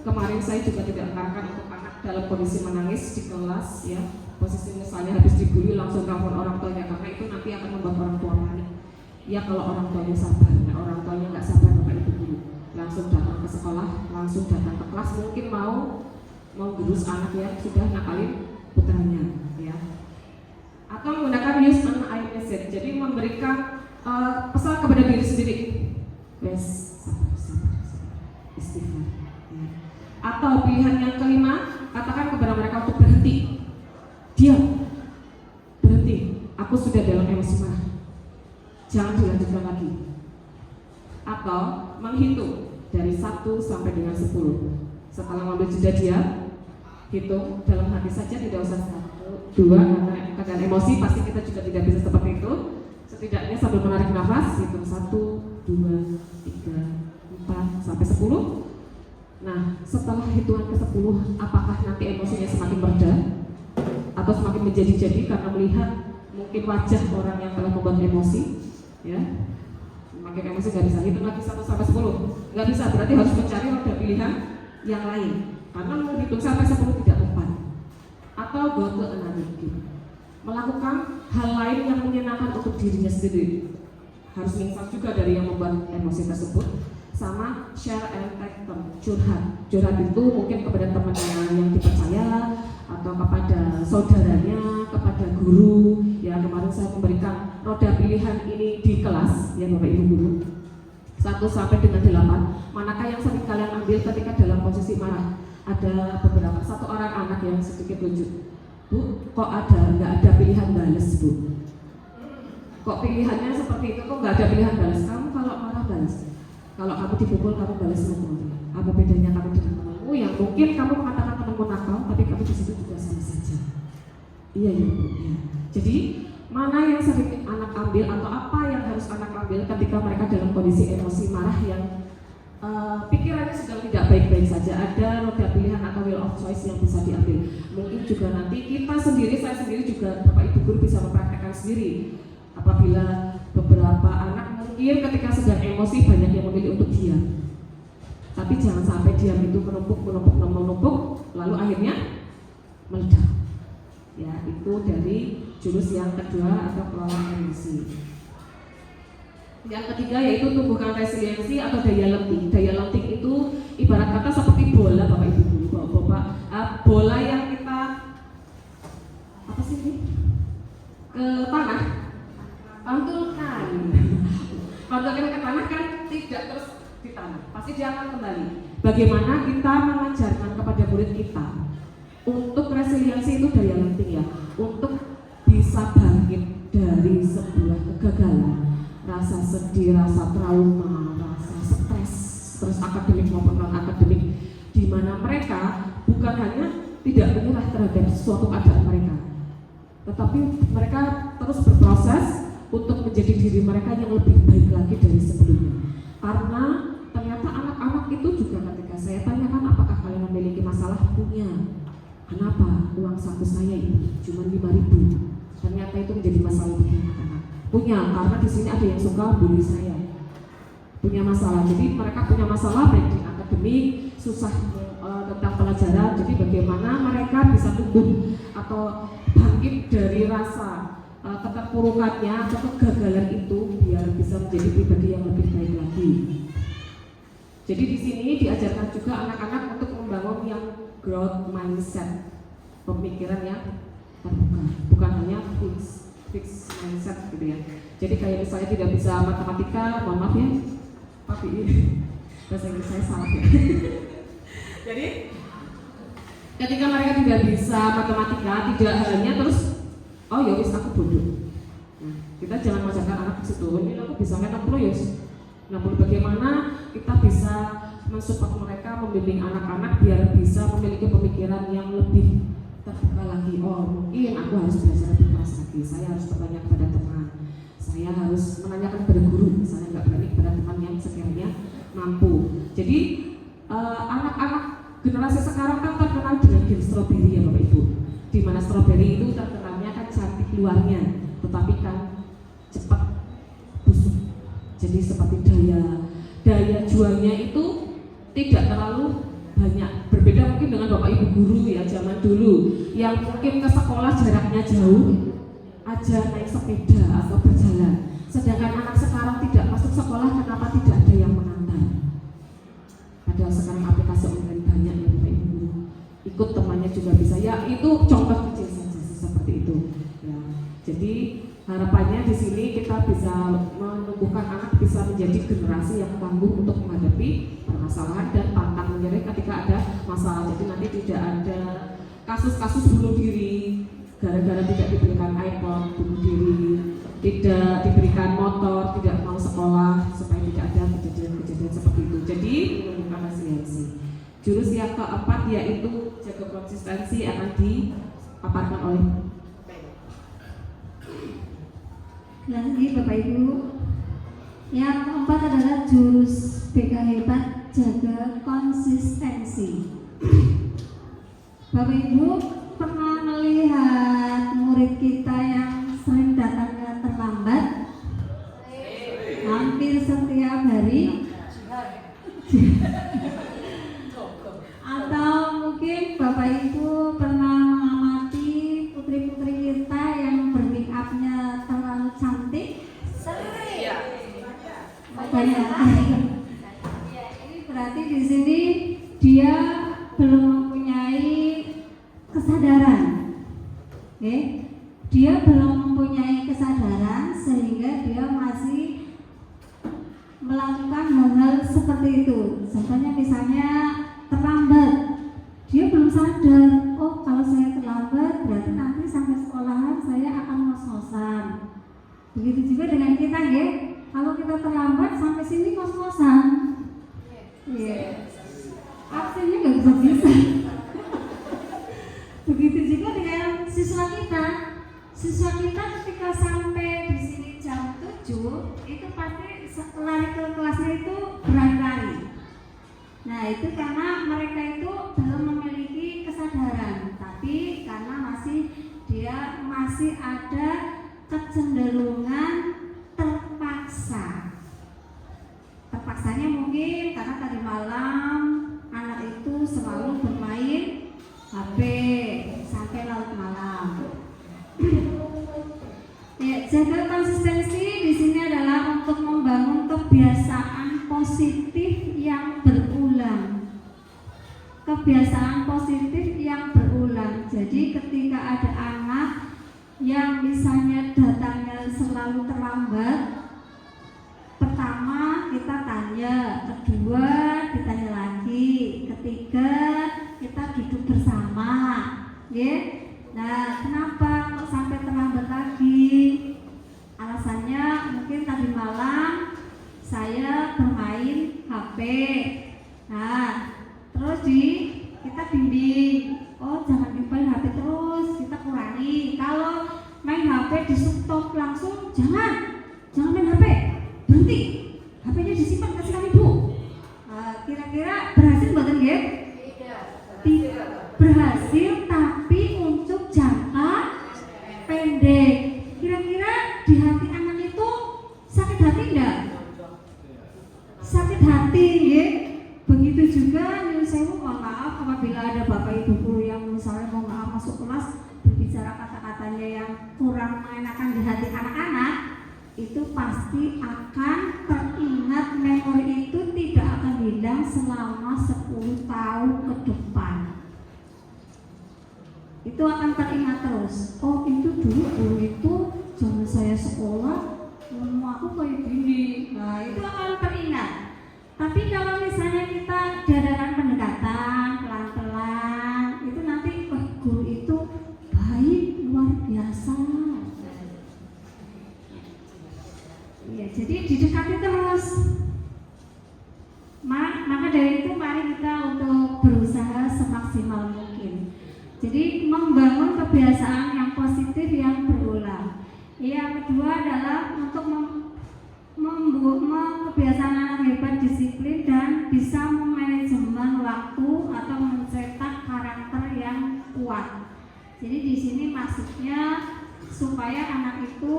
Speaker 3: kemarin saya juga tidak mengarahkan untuk anak dalam kondisi menangis di kelas ya, posisi misalnya habis dibully langsung telepon orang tuanya, karena itu nanti akan membuat orang tua panik. Ya kalau orang tuanya sabar, nah, orang tuanya nggak sabar bapak ibu guru langsung datang ke sekolah, langsung datang ke kelas, mungkin mau gerus anak yang sudah nakalin putranya ya. Atau menggunakan use an I message, jadi memberikan pesan kepada diri sendiri, wes sabar, istighfar ya. Atau pilihan yang kelima, katakan kepada mereka untuk berhenti, diam, berhenti, aku sudah dalam emosi marah, jangan dilanjutkan lagi. Atau menghitung dari 1 sampai dengan 10. Setelah mengambil jeda dia hitung dalam hati saja, tidak usah 1, 2, karena keadaan emosi pasti kita juga tidak bisa seperti itu. Setidaknya sambil menarik nafas hitung 1, 2, 3, 4 sampai 10. Nah, setelah hitungan ke-10, apakah nanti emosinya semakin mereda atau semakin menjadi-jadi karena melihat mungkin wajah orang yang telah membuat emosi ya. Semakin emosi nggak bisa hitung lagi 1 sampai 10, nggak bisa, berarti harus mencari roda pilihan yang lain, karena menghitung sampai 10 tidak tepat. Atau go to another game, melakukan hal lain yang menyenangkan untuk dirinya sendiri, harus mengingat juga dari yang membuat emosi tersebut. Sama share and take turn, curhat itu mungkin kepada temannya yang dipercaya atau kepada saudaranya, kepada guru ya. Kemarin saya memberikan roda pilihan ini di kelas ya Bapak Ibu guru, 1 sampai dengan 8. Manakah yang sering kalian ambil ketika dalam posisi marah? Ada beberapa, 1 orang anak yang sedikit tunjuk, Bu, kok nggak ada pilihan balas Bu? Kok pilihannya seperti itu, kok nggak ada pilihan balas? Kamu kalau marah balas, kalau kamu dipukul kamu balas mukul. Apa bedanya kamu dengan temanmu yang mungkin kamu mengatakan temanmu nakal, tapi kamu di situ juga sama saja. Iya ya Bu ya. Jadi mana yang sering anak ambil atau apa yang harus anak ambil ketika mereka dalam kondisi emosi marah yang pikirannya sedang tidak baik-baik saja? Ada roda pilihan atau wheel of choice yang bisa diambil. Mungkin juga nanti kita sendiri, saya sendiri juga Bapak Ibu guru bisa mempraktekkan sendiri. Apabila Beberapa anak mungkin ketika sedang emosi banyak yang memilih untuk diam. Tapi jangan sampai diam itu menumpuk, lalu akhirnya meledak. Ya, itu dari jurus yang kedua atau kelola emosi. Yang ketiga yaitu tumbuhkan resiliensi atau daya lenting. Daya lenting itu ibarat kata seperti bola, Bapak Ibu guru, bola yang kita apa sih ini? Ke tanah, pantulkan. Pantulkan ke tanah kan tidak terus di tanah, pasti dia akan kembali. Bagaimana kita mengajarkan kepada murid kita untuk resiliensi itu daya lenting ya, untuk bisa bangkit dari sebuah kegagalan, rasa sedih, rasa trauma, rasa stres akademik maupun non akademik, di mana mereka bukan hanya tidak menyerah terhadap suatu keadaan mereka, tetapi mereka terus berproses untuk menjadi diri mereka yang lebih baik lagi dari sebelumnya. Karena ternyata anak-anak itu juga ketika saya tanyakan apakah kalian memiliki masalah, punya. Kenapa? Uang saku saya ini cuma 5.000. Ternyata itu menjadi masalah bagi anak-anak. Punya, karena di sini ada yang suka bully saya. Punya masalah. Jadi mereka punya masalah baik di akademik, susah tentang pelajaran. Jadi bagaimana mereka bisa tumbuh atau bangkit dari rasa keterpurukannya atau kegagalan itu biar bisa menjadi pribadi yang lebih baik lagi. Jadi di sini diajarkan juga anak-anak untuk membangun yang growth mindset, pemikiran yang terbuka, bukan hanya fix mindset gitu ya. Jadi kayak misalnya tidak bisa matematika, mohon maaf ya, tapi bahasa Inggris saya salah ya. Jadi ketika mereka tidak bisa matematika, tidak hanya terus oh ya wis aku bodoh. Nah, kita jangan mengajarkan anak di situ. Ini aku bisa 60 ya. 60 bagaimana kita bisa mensupport mereka, membimbing anak-anak biar bisa memiliki pemikiran yang lebih terbuka lagi. Oh mungkin aku harus belajar lebih keras lagi. Saya harus bertanya kepada teman. Saya harus menanyakan kepada guru. Saya nggak berani kepada teman yang sekiranya mampu. Jadi anak-anak generasi sekarang kan terkenal dengan gen strawberry ya Bapak Ibu. Di mana strawberry itu terkenalnya kan cantik luarnya, tetapi kan cepat busuk. Jadi seperti daya jualnya itu tidak terlalu banyak. Berbeda mungkin dengan Bapak Ibu guru ya zaman dulu yang mungkin ke sekolah jaraknya jauh aja naik sepeda atau berjalan. Sedangkan anak sekarang tidak masuk sekolah, kenapa tidak ada yang mengantar? Padahal sekarang aplikasi online banyak ya Bapak Ibu guru. Ikut temannya juga bisa. Ya itu contoh kecil saja seperti itu. Ya, jadi harapannya di sini kita bisa menumbuhkan anak bisa menjadi generasi yang tangguh untuk menghadapi permasalahan dan pantang menyerah ketika ada masalah. Jadi nanti tidak ada kasus-kasus bunuh diri gara-gara tidak diberikan iPod, bunuh diri, tidak diberikan motor, tidak mau sekolah, supaya tidak ada kejadian-kejadian seperti itu. Jadi menumbuhkan resiliensi. Jurus yang keempat yaitu jaga konsistensi akan dipaparkan oleh
Speaker 4: lagi Bapak Ibu. Yang keempat adalah jurus BK hebat, jaga konsistensi. Bapak Ibu pernah melihat murid kita yang sering datangnya terlambat? Hampir setiap hari. Atau mungkin Bapak Ibu pernah mengamati putri-putri kita yang bermake upnya terlalu cantik? Banyak. Ini berarti di sini dia belum mempunyai kesadaran. Oke? Dia belum mempunyai kesadaran sehingga dia masih melakukan hal-hal seperti itu. Contohnya misalnya terlambat, dia belum sadar, oh kalau saya terlambat berarti nanti sampai sekolahan saya akan ngos-ngosan. Begitu juga dengan kita ya, kalau kita terlambat sampai sini ngos-ngosan, absennya nggak bisa. Begitu juga dengan siswa kita ketika sampai di sini jam 7 itu pasti lari ke kelasnya itu berlari-lari. Nah itu karena mereka itu belum memiliki kesadaran, tapi karena dia masih ada kecenderungan mungkin karena tadi malam anak itu selalu bermain HP sampai larut malam. Ya, jaga konsistensi di sini adalah untuk membangun kebiasaan positif yang berulang. Kebiasaan positif yang berulang. Jadi ketika ada anak yang misalnya datangnya selalu terlambat, pertama kita tanya, kedua ditanya lagi, ketiga kita duduk bersama, ya. Nah, kenapa kok sampai terlambat lagi? Alasannya mungkin tadi malam saya bermain HP. Nah, terus kita bimbing, oh jangan main HP terus, kita kurangi. Kalau main HP di stop langsung, jangan main HP, berhenti, HP-nya disimpan kasihkan ibu. Kira-kira berhasil buatan game? Tidak berhasil, tapi untuk jangka pendek. Kira-kira di hati anak itu sakit hati enggak? Sakit hati, ya. Begitu juga nyuruh sewu, mohon maaf apabila ada bapak ibu guru yang misalnya mau maaf masuk kelas berbicara kata-katanya yang kurang mengenakan di hati anak-anak, itu pasti akan teringat, memori itu tidak akan hilang selama 10 tahun ke depan. Itu akan teringat terus. Oh, itu dulu guru itu zaman saya sekolah ngomong aku kayak gini. Nah, itu akan teringat. Tapi kalau misalnya kita diadakan pendekatan pelan-pelan, itu nanti guru itu baik, luar biasa. Ya, jadi didekati terus. Maka dari itu mari kita untuk berusaha semaksimal mungkin. Jadi membangun kebiasaan yang positif yang berulang. Yang kedua adalah untuk kebiasaan anak hebat, disiplin dan bisa memanajemen waktu atau mencetak karakter yang kuat. Jadi di sini maksudnya supaya anak itu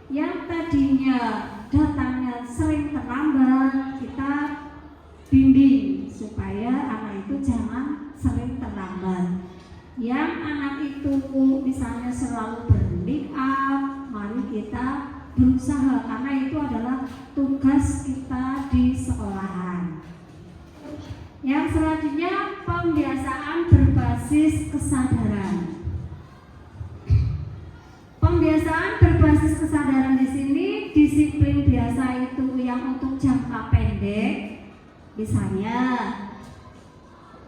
Speaker 4: yang tadinya datangnya sering terlambat, kita bimbing supaya anak itu jangan sering terlambat. Yang anak itu misalnya selalu bermake up, mari kita berusaha, karena itu adalah tugas kita di sekolahan. Yang selanjutnya pembiasaan berbasis kesadaran. Pembiasaan berbasis kesadaran di sini disiplin biasa itu yang untuk jangka pendek, misalnya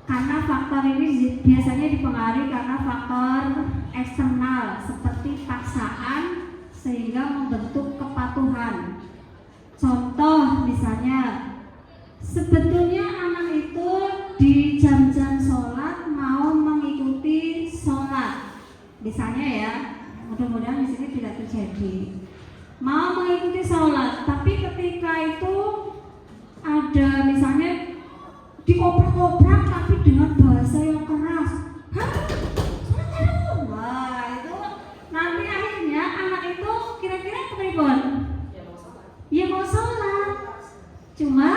Speaker 4: karena faktor ini biasanya dipengaruhi karena faktor eksternal seperti paksaan sehingga membentuk kepatuhan. Contoh misalnya, sebetulnya anak itu di jam-jam sholat mau mengikuti sholat, misalnya ya, mudah-mudahan di sini tidak terjadi. Mau mengikuti sholat, tapi ketika itu ada misalnya diobrak-obrak tapi dengan bahasa yang keras. Hah? Wah, itu nanti akhirnya anak itu kira-kira kepribon? Ya mau sholat, cuma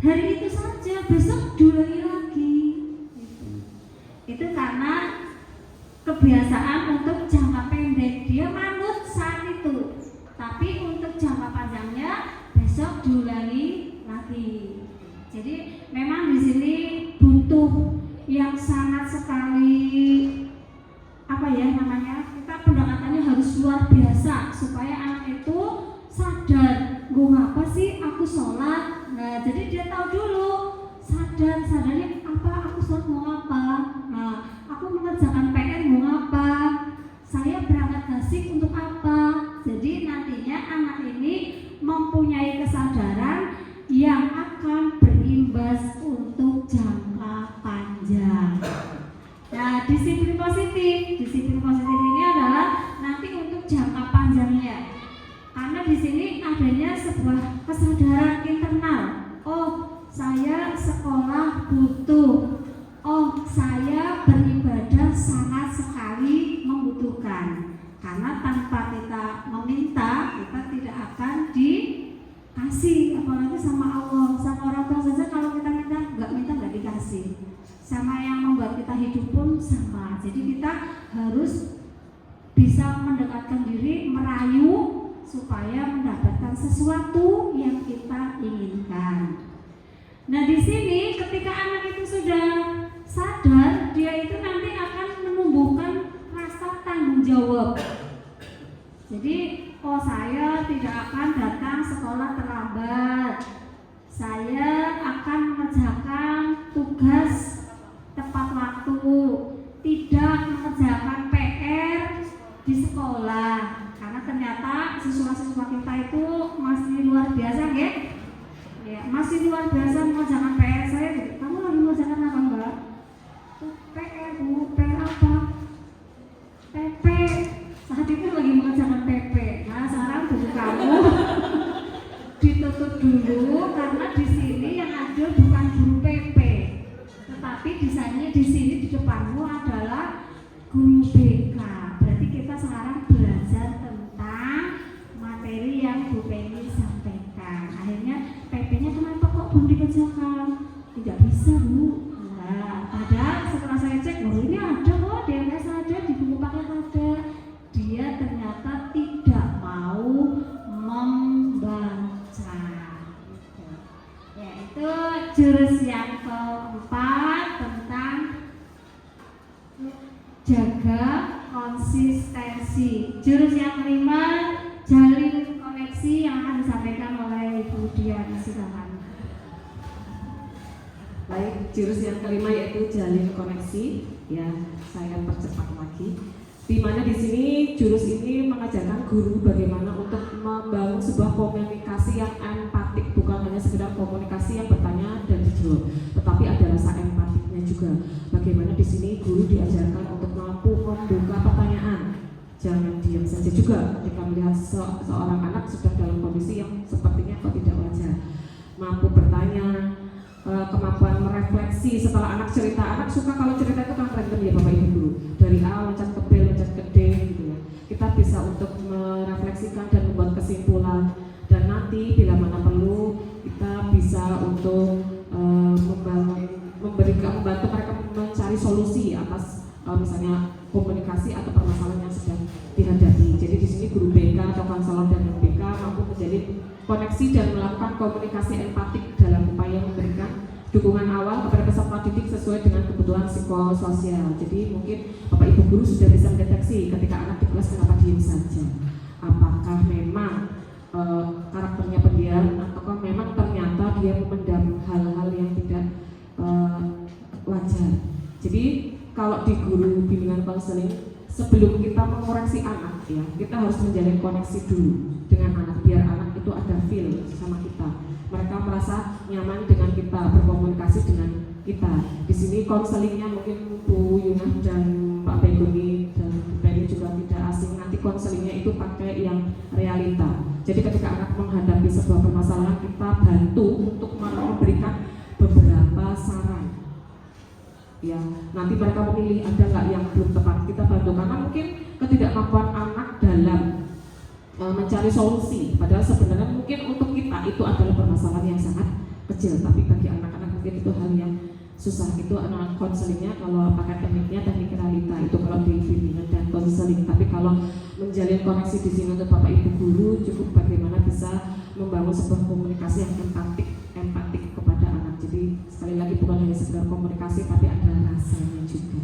Speaker 4: hari itu saja, besok diulangi lagi. Itu karena kebiasaan untuk jangka pendek, dia manut saat itu, tapi untuk jangka panjangnya besok diulangi lagi. Jadi memang di sini butuh yang sangat sekali kita pendekatannya harus luar biasa supaya anak itu sadar, gue ngapa sih aku sholat. Nah, jadi dia tahu dulu, sadarnya apa aku sholat mau apa. Nah, aku mengerjakan PR mau apa, saya berangkat tasik untuk apa. Jadi nantinya anak ini mempunyai kesadaran yang akan berimbas untuk jangka panjang. Nah, disiplin positif ini adalah nanti untuk jangka panjangnya. Karena di sini adanya sebuah kesadaran internal. Oh, saya sekolah butuh. Oh, saya beribadah sangat sekali membutuhkan. Karena tanpa kita meminta, kita tidak akan kasih, apalagi sama Allah. Sama orang tua saja kalau kita minta nggak dikasih. Sama yang membuat kita hidup pun sama. Jadi kita harus bisa mendekatkan diri, merayu supaya mendapatkan sesuatu yang kita inginkan. Nah di sini ketika anak itu sudah sadar, dia itu nanti akan menumbuhkan rasa tanggung jawab. Jadi, oh saya tidak akan datang sekolah terlambat. Saya akan mengerjakan tugas tepat waktu, tidak mengerjakan PR di sekolah. Karena ternyata siswa-siswa kita itu masih luar biasa, ya? Ya, masih luar biasa mengerjakan PR. Saya, kamu lagi mengerjakan apa, Mbak? PR, Bu. PR apa? PP. Saat itu lagi mengerjakan PP. Nah, sekarang buku kamu ditutup dulu karena di sini yang ada bukan guru PP, tetapi di sini di depanmu adalah guru BK. Berarti kita sekarang belajar tentang materi yang Bu Penny sampaikan. Akhirnya PP-nya kenapa kok belum dikerjakan? Tidak bisa, Bu. Nah, padahal setelah saya cek, oh ini ada kok, DMS ada, di buku paket ada. Dia ternyata tidak mau membaca. Yaitu jurus yang keempat tentang jaga konsistensi. Jurus yang kelima, jalin koneksi yang akan disampaikan oleh Ibu Dian. Silakan.
Speaker 3: Baik, jurus yang kelima yaitu jalin koneksi. Ya, saya percepat lagi. Di mana di sini jurus ini mengajarkan guru bagaimana untuk membangun sebuah komunikasi yang empatik, bukan hanya sekedar komunikasi yang bertanya dan dijawab, tetapi ada rasa empatiknya juga. Bagaimana di sini guru diajarkan untuk mampu membuka pertanyaan. Jangan diam saja juga ketika melihat seorang anak sudah dalam kondisi yang sepertinya kok tidak wajar. Mampu bertanya, kemampuan merefleksi setelah anak cerita. Anak suka kalau cerita itu kan random ya Bapak Ibu guru, dari A loncat ke B loncat ke D gitu ya. Kita bisa untuk merefleksikan dan membuat kesimpulan, dan nanti bila mana perlu kita bisa untuk membantu mereka mencari solusi atas misalnya komunikasi atau permasalahan yang sedang dihadapi. Jadi di sini guru BK atau konselor dan BK mampu menjadi koneksi dan melakukan komunikasi empatik dalam upaya memberikan dukungan awal kepada peserta didik sesuai dengan kebutuhan psikososial. Jadi mungkin Bapak Ibu guru sudah bisa mendeteksi ketika anak di kelas kenapa diam saja. Apakah memang karakternya pendiam ataukah memang ternyata dia memendam hal-hal yang tidak wajar. Jadi kalau di guru bimbingan konseling, sebelum kita mengoreksi anak ya, kita harus menjalin koneksi dulu dengan anak biar anak itu ada feel sama kita. Mereka merasa nyaman dengan kita, berkomunikasi dengan kita. Di sini konselingnya mungkin Bu Yunah dan Pak Beguni dan Bu Penny juga tidak asing. Nanti konselingnya itu pakai yang realita. Jadi ketika anak menghadapi sebuah permasalahan, kita bantu untuk memberikan beberapa saran. Ya, nanti mereka memilih ada nggak yang belum tepat, kita bantu karena mungkin ketidakmampuan anak dalam mencari solusi, padahal sebenarnya mungkin untuk kita itu adalah permasalahan yang sangat kecil, tapi bagi anak-anak mungkin itu hal yang susah. Itu anak konselingnya kalau pakai tekniknya teknik realita itu kalau di bimbingan dan konseling. Tapi kalau menjalin koneksi di sini untuk Bapak Ibu guru cukup bagaimana bisa membangun sebuah komunikasi yang empatik kepada anak. Jadi sekali lagi bukan hanya sekedar komunikasi tapi ada rasanya juga.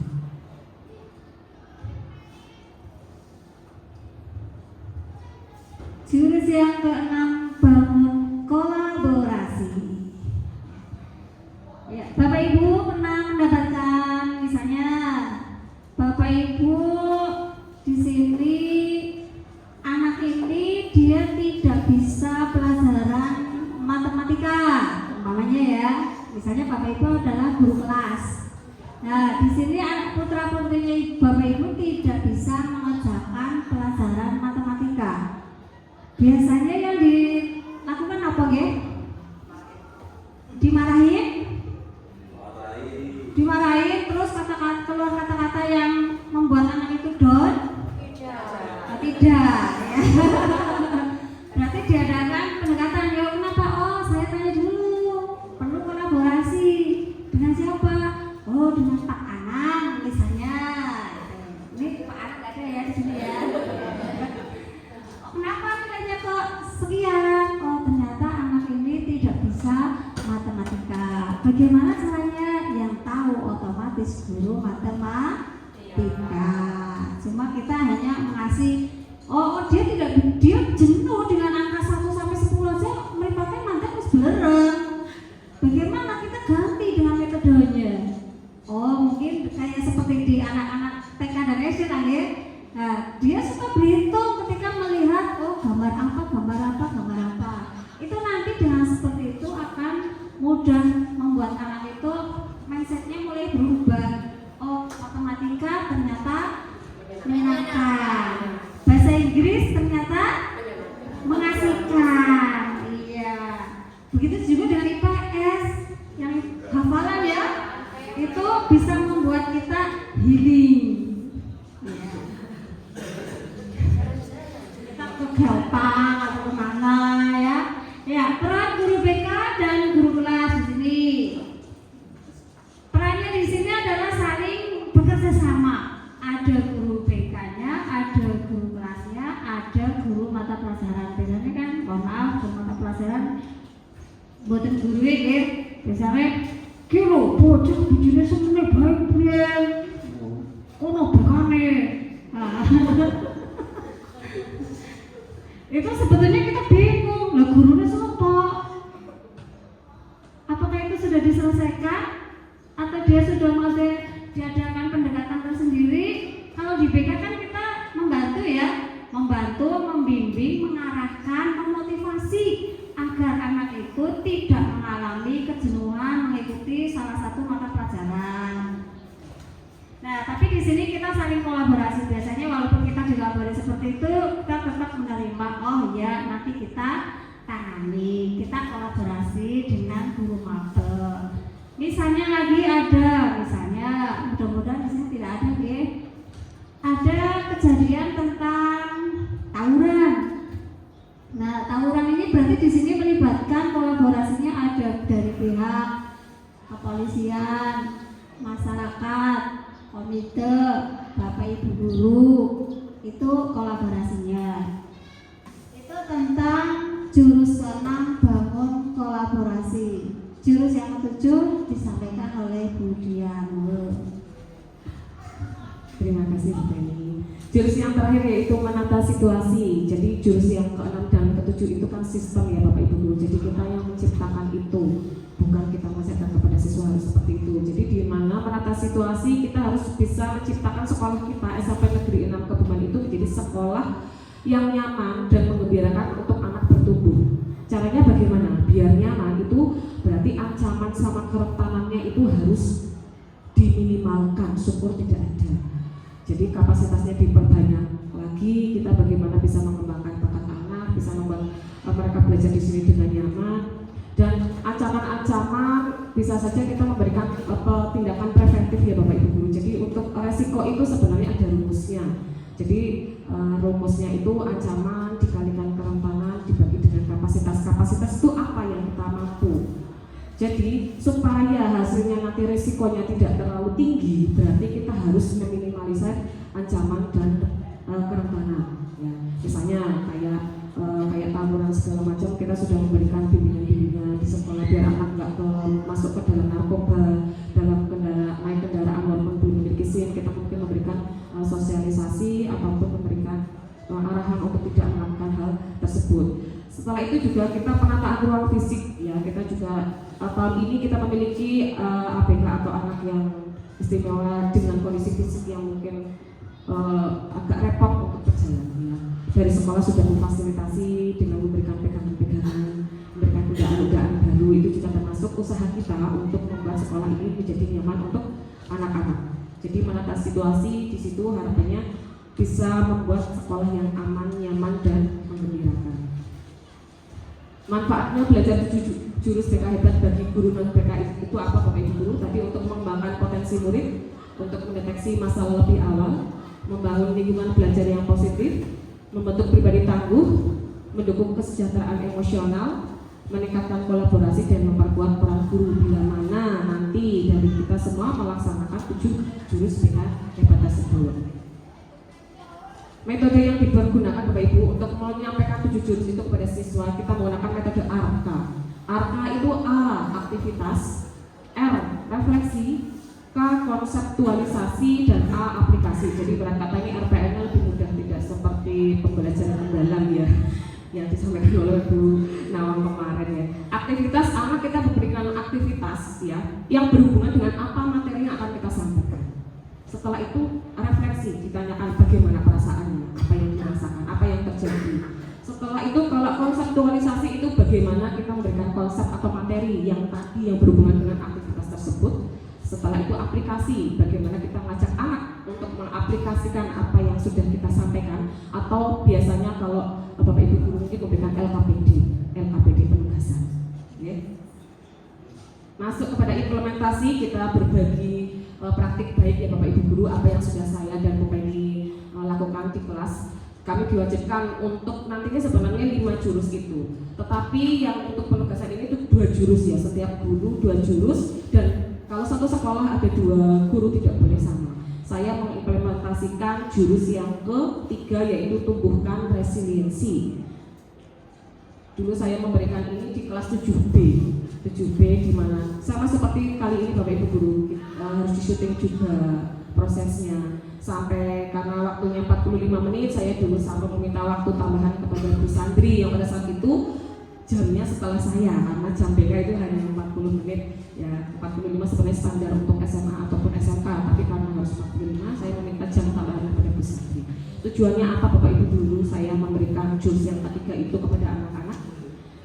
Speaker 4: Jurus yang keenam, bangun kolaborasi. Ya, Bapak Ibu pernah mendapatkan misalnya Bapak Ibu di sini anak ini dia tidak bisa pelajaran matematika, umpamanya ya. Misalnya Bapak Ibu adalah guru kelas. Nah, di sini anak putra putrinya Bapak Ibu tidak bisa mengerjakan pelajaran matematika. Biasanya yang dilakukan apa ya? Dimarahin, terus keluar kata-kata yang membuat anak itu down? Tidak ya. Berarti diadakan pendekatan, ya Bagaimana caranya? Yang tahu otomatis guru matematika. Cuma kita hanya mengasih, dia jenuh dengan angka 1 sampai 10 aja, meripatnya nanti harus belereng. Bagaimana kita ganti dengan metodenya? Mungkin kayak seperti di anak-anak TK dan SD lah ya. Nah, dia suka berhitung ketika melihat gambar apa. Itu nanti dengan seperti itu akan mudah membuat anak itu mindsetnya mulai berubah. Matematika ternyata menyenangkan, bahasa Inggris ternyata mengasihkan. Iya. Begitu juga dengan IPS yang hafalan ya, itu bisa membuat kita healing. Ya. Kita gampang atau kemana ya? Ya, peran guru BK dan guru kelas di sini. Perannya di sini adalah saling bekerja sama. Ada guru BK-nya, ada guru kelasnya, ada guru mata pelajaran. Biasanya kan, mohon maaf, guru mata pelajaran buatan guru ya, biasanya kilo bocah bijine semene bae piye. Ono bekane. Itu sebetulnya kita bingung, lah gurunya siapa? Apakah itu sudah diselesaikan atau dia sudah masih diadakan pendekatan tersendiri? Kalau di BK kan kita membantu ya, membimbing, mengarahkan, memotivasi agar anak itu tidak mengalami kejenuhan mengikuti salah satu mata pelajaran. Nah, tapi di sini kita saling kolaborasi. Biasanya walaupun kita dilabori seperti itu, kita tetap menerima, nanti kita tangani, kita kolaborasi dengan guru mata. Misalnya mudah-mudahan di sini tidak ada ya. Ada kejadian tentang tawuran. Nah, tawuran ini berarti di sini melibatkan kolaborasinya ada dari pihak kepolisian, masyarakat, komite, Bapak Ibu guru, itu kolaborasinya. Itu tentang jurus ke-6 bangun kolaborasi. Jurus yang ke-7 disampaikan oleh Bu Diano.
Speaker 3: Terima kasih Bu Penny. Jurus yang terakhir yaitu menata situasi. Jadi jurus yang ke-6 dan ke-7 itu kan sistem ya Bapak Ibu guru. Jadi kita yang menciptakan itu, bukan kita mengajarkan kepada siswa harus seperti itu. Jadi di mana menata situasi kita harus bisa menciptakan sekolah kita SMP Negeri 6 Kebumen itu menjadi sekolah yang nyaman dan menggembirakan untuk anak bertumbuh. Caranya bagaimana? Biar nyaman itu berarti ancaman sama kerentanannya itu harus diminimalkan, syukur tidak ada. Jadi kapasitasnya diperbanyak lagi. Kita bagaimana bisa mengembangkan bakat anak, bisa membuat mereka belajar di sini dengan nyaman. Dan ancaman-ancaman bisa saja kita memberikan tindakan preventif ya Bapak Ibu guru. Jadi untuk resiko itu sebenarnya ada rumusnya. Jadi rumusnya itu ancaman dikalikan kerentanan dibagi dengan kapasitas. Kapasitas itu apa yang kita mampu. Jadi supaya hasilnya nanti resikonya tidak terlalu tinggi, berarti kita harus meminimalisir ancaman dan kerentanan. Ya, misalnya kayak tawuran segala macam, kita sudah memberikan bimbingan di sekolah biar anak nggak masuk ke dalam narkoba, naik kendaraan walaupun belum memiliki SIM. Kita mungkin memberikan sosialisasi ataupun memberikan arahan untuk tidak melakukan hal tersebut. Setelah itu juga kita penataan ruang fisik ya, kita juga tahun ini kita memiliki ABK atau anak yang istimewa dengan kondisi fisik yang mungkin agak repot untuk berjalan ya. Dari sekolah sudah memfasilitasi dengan memberikan pegangan-pegangan, memberikan kuda-kudaan baru. Itu juga termasuk usaha kita untuk membuat sekolah ini menjadi nyaman untuk anak-anak. Jadi menata situasi di situ harapannya bisa membuat sekolah yang aman, nyaman dan menggembirakan. Manfaatnya belajar jurus BK hebat bagi guru non BK itu apa Bapak Ibu guru? Tadi untuk mengembangkan potensi murid, untuk mendeteksi masalah lebih awal, membangun lingkungan belajar yang positif, membentuk pribadi tangguh, mendukung kesejahteraan emosional, meningkatkan kolaborasi dan memperkuat peran guru bila mana nanti dari kita semua melaksanakan 7 jurus BK hebat tersebut. Metode yang dipergunakan Bapak Ibu untuk menyampaikan 7 jurus itu kepada siswa, kita menggunakan metode ARKA. ARKA itu A, aktivitas, refleksi, K konseptualisasi, dan A aplikasi. Jadi berat katanya RPN lebih mudah, tidak seperti pembelajaran mendalam ya yang disampaikan oleh Bu Nawang kemarin ya. Aktivitas anak, kita memberikan aktivitas ya yang berhubungan dengan apa materi yang akan kita sampaikan. Setelah itu refleksi, ditanyakan bagaimana perasaannya, apa yang dirasakan, apa yang terjadi. Setelah itu kalau konseptualisasi itu bagaimana kita memberikan konsep atau materi yang tadi yang berhubungan dengan aktivitas tersebut. Setelah itu aplikasi, bagaimana kita mengajak anak untuk mengaplikasikan apa yang sudah kita sampaikan, atau biasanya kalau Bapak Ibu guru mungkin memberikan LKPD penugasan. Okay. Masuk kepada implementasi, kita berbagi praktik baik ya Bapak Ibu guru, apa yang sudah saya dan Bu Penny lakukan di kelas. Kami diwajibkan untuk nantinya sebenarnya 5 jurus itu, tetapi yang untuk penugasan ini itu 2 jurus ya, setiap guru 2 jurus, dan kalau satu sekolah ada 2 guru tidak boleh sama. Saya mengimplementasikan jurus yang ketiga, yaitu tumbuhkan resiliensi. Dulu saya memberikan ini di kelas 7B di mana sama seperti kali ini Bapak Ibu guru, harus di syuting juga prosesnya. Sampai karena waktunya 45 menit, saya dulu sampai meminta waktu tambahan kepada Bu Sandri yang pada saat itu jamnya setelah saya, karena jam BK itu hanya 40 menit ya, 45 sebenarnya standar untuk SMA ataupun SMK, tapi karena harus 45 saya meminta jam tambahan kepada Bu Sandri. Tujuannya apa Bapak Ibu dulu saya memberikan jurus yang ketiga itu kepada anak-anak?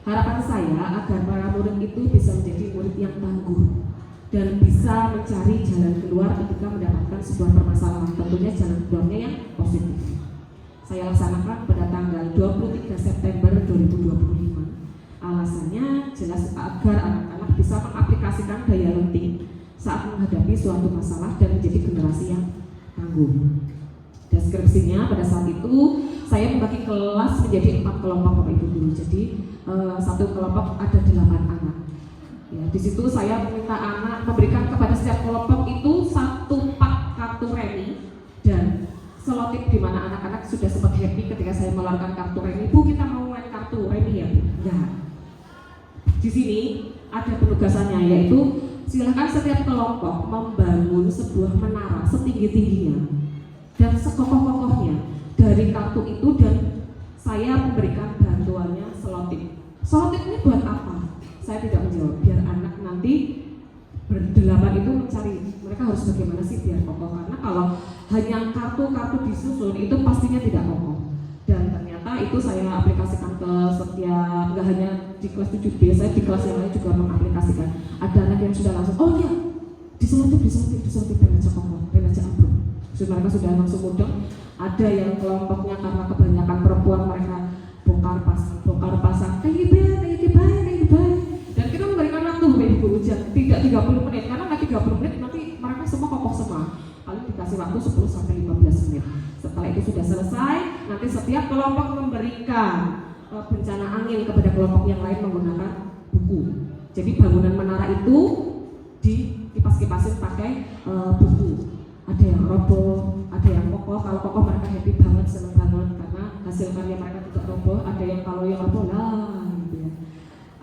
Speaker 3: Harapan saya agar para murid itu bisa menjadi murid yang tangguh dan bisa mencari jalan keluar ketika mendapatkan sebuah permasalahan, tentunya jalan keluarnya yang positif. Saya laksanakan pada tanggal 23 September 2025. Alasannya jelas agar anak-anak bisa mengaplikasikan daya lenting saat menghadapi suatu masalah dan menjadi generasi yang tangguh. Deskripsinya pada saat itu saya membagi kelas menjadi 4 kelompok Bapak Ibu guru. Jadi satu kelompok ada 8 anak. Ya, di situ saya meminta anak memberikan kepada setiap kelompok itu 1 pak kartu remi dan selotip, di mana anak-anak sudah sempat happy ketika saya mengeluarkan kartu remi. Bu, kita mau main kartu remi ya Bu? Ya. Di sini ada penugasannya, yaitu silakan setiap kelompok membangun sebuah menara setinggi-tingginya dan sekokoh-kokohnya dari kartu itu, dan saya memberikan bantuannya selotip. Selotip ini buat apa? Saya tidak menjawab, biar anak nanti berdelapan itu mencari mereka harus bagaimana sih biar kokoh, karena kalau hanya kartu-kartu disusun itu pastinya tidak kokoh. Dan ternyata itu saya aplikasikan ke setiap, nggak hanya di kelas 7B, saya di kelas yang lain juga mengaplikasikan. Ada anak yang sudah langsung, oh iya, diselotip pengen aja kokoh, pengen aja ambruk. Jadi mereka sudah langsung mudeng. Ada yang kelompoknya karena kebanyakan perempuan, mereka bongkar pasang kayak baik. Dan kita memberikan waktu Bapak Ibu tidak 30 menit, karena nggak 30 menit nanti mereka semua kokoh semua. Paling dikasih waktu 10 sampai 15 menit. Setelah itu sudah selesai, nanti setiap kelompok memberikan bencana angin kepada kelompok yang lain menggunakan buku. Jadi bangunan menara itu dikipas-kipasin pakai buku. Ada yang roboh, ada yang kokoh. Kalau kokoh mereka happy banget, senang banget karena hasil karya mereka tidak roboh. Ada yang kalau yang roboh lah gitu ya.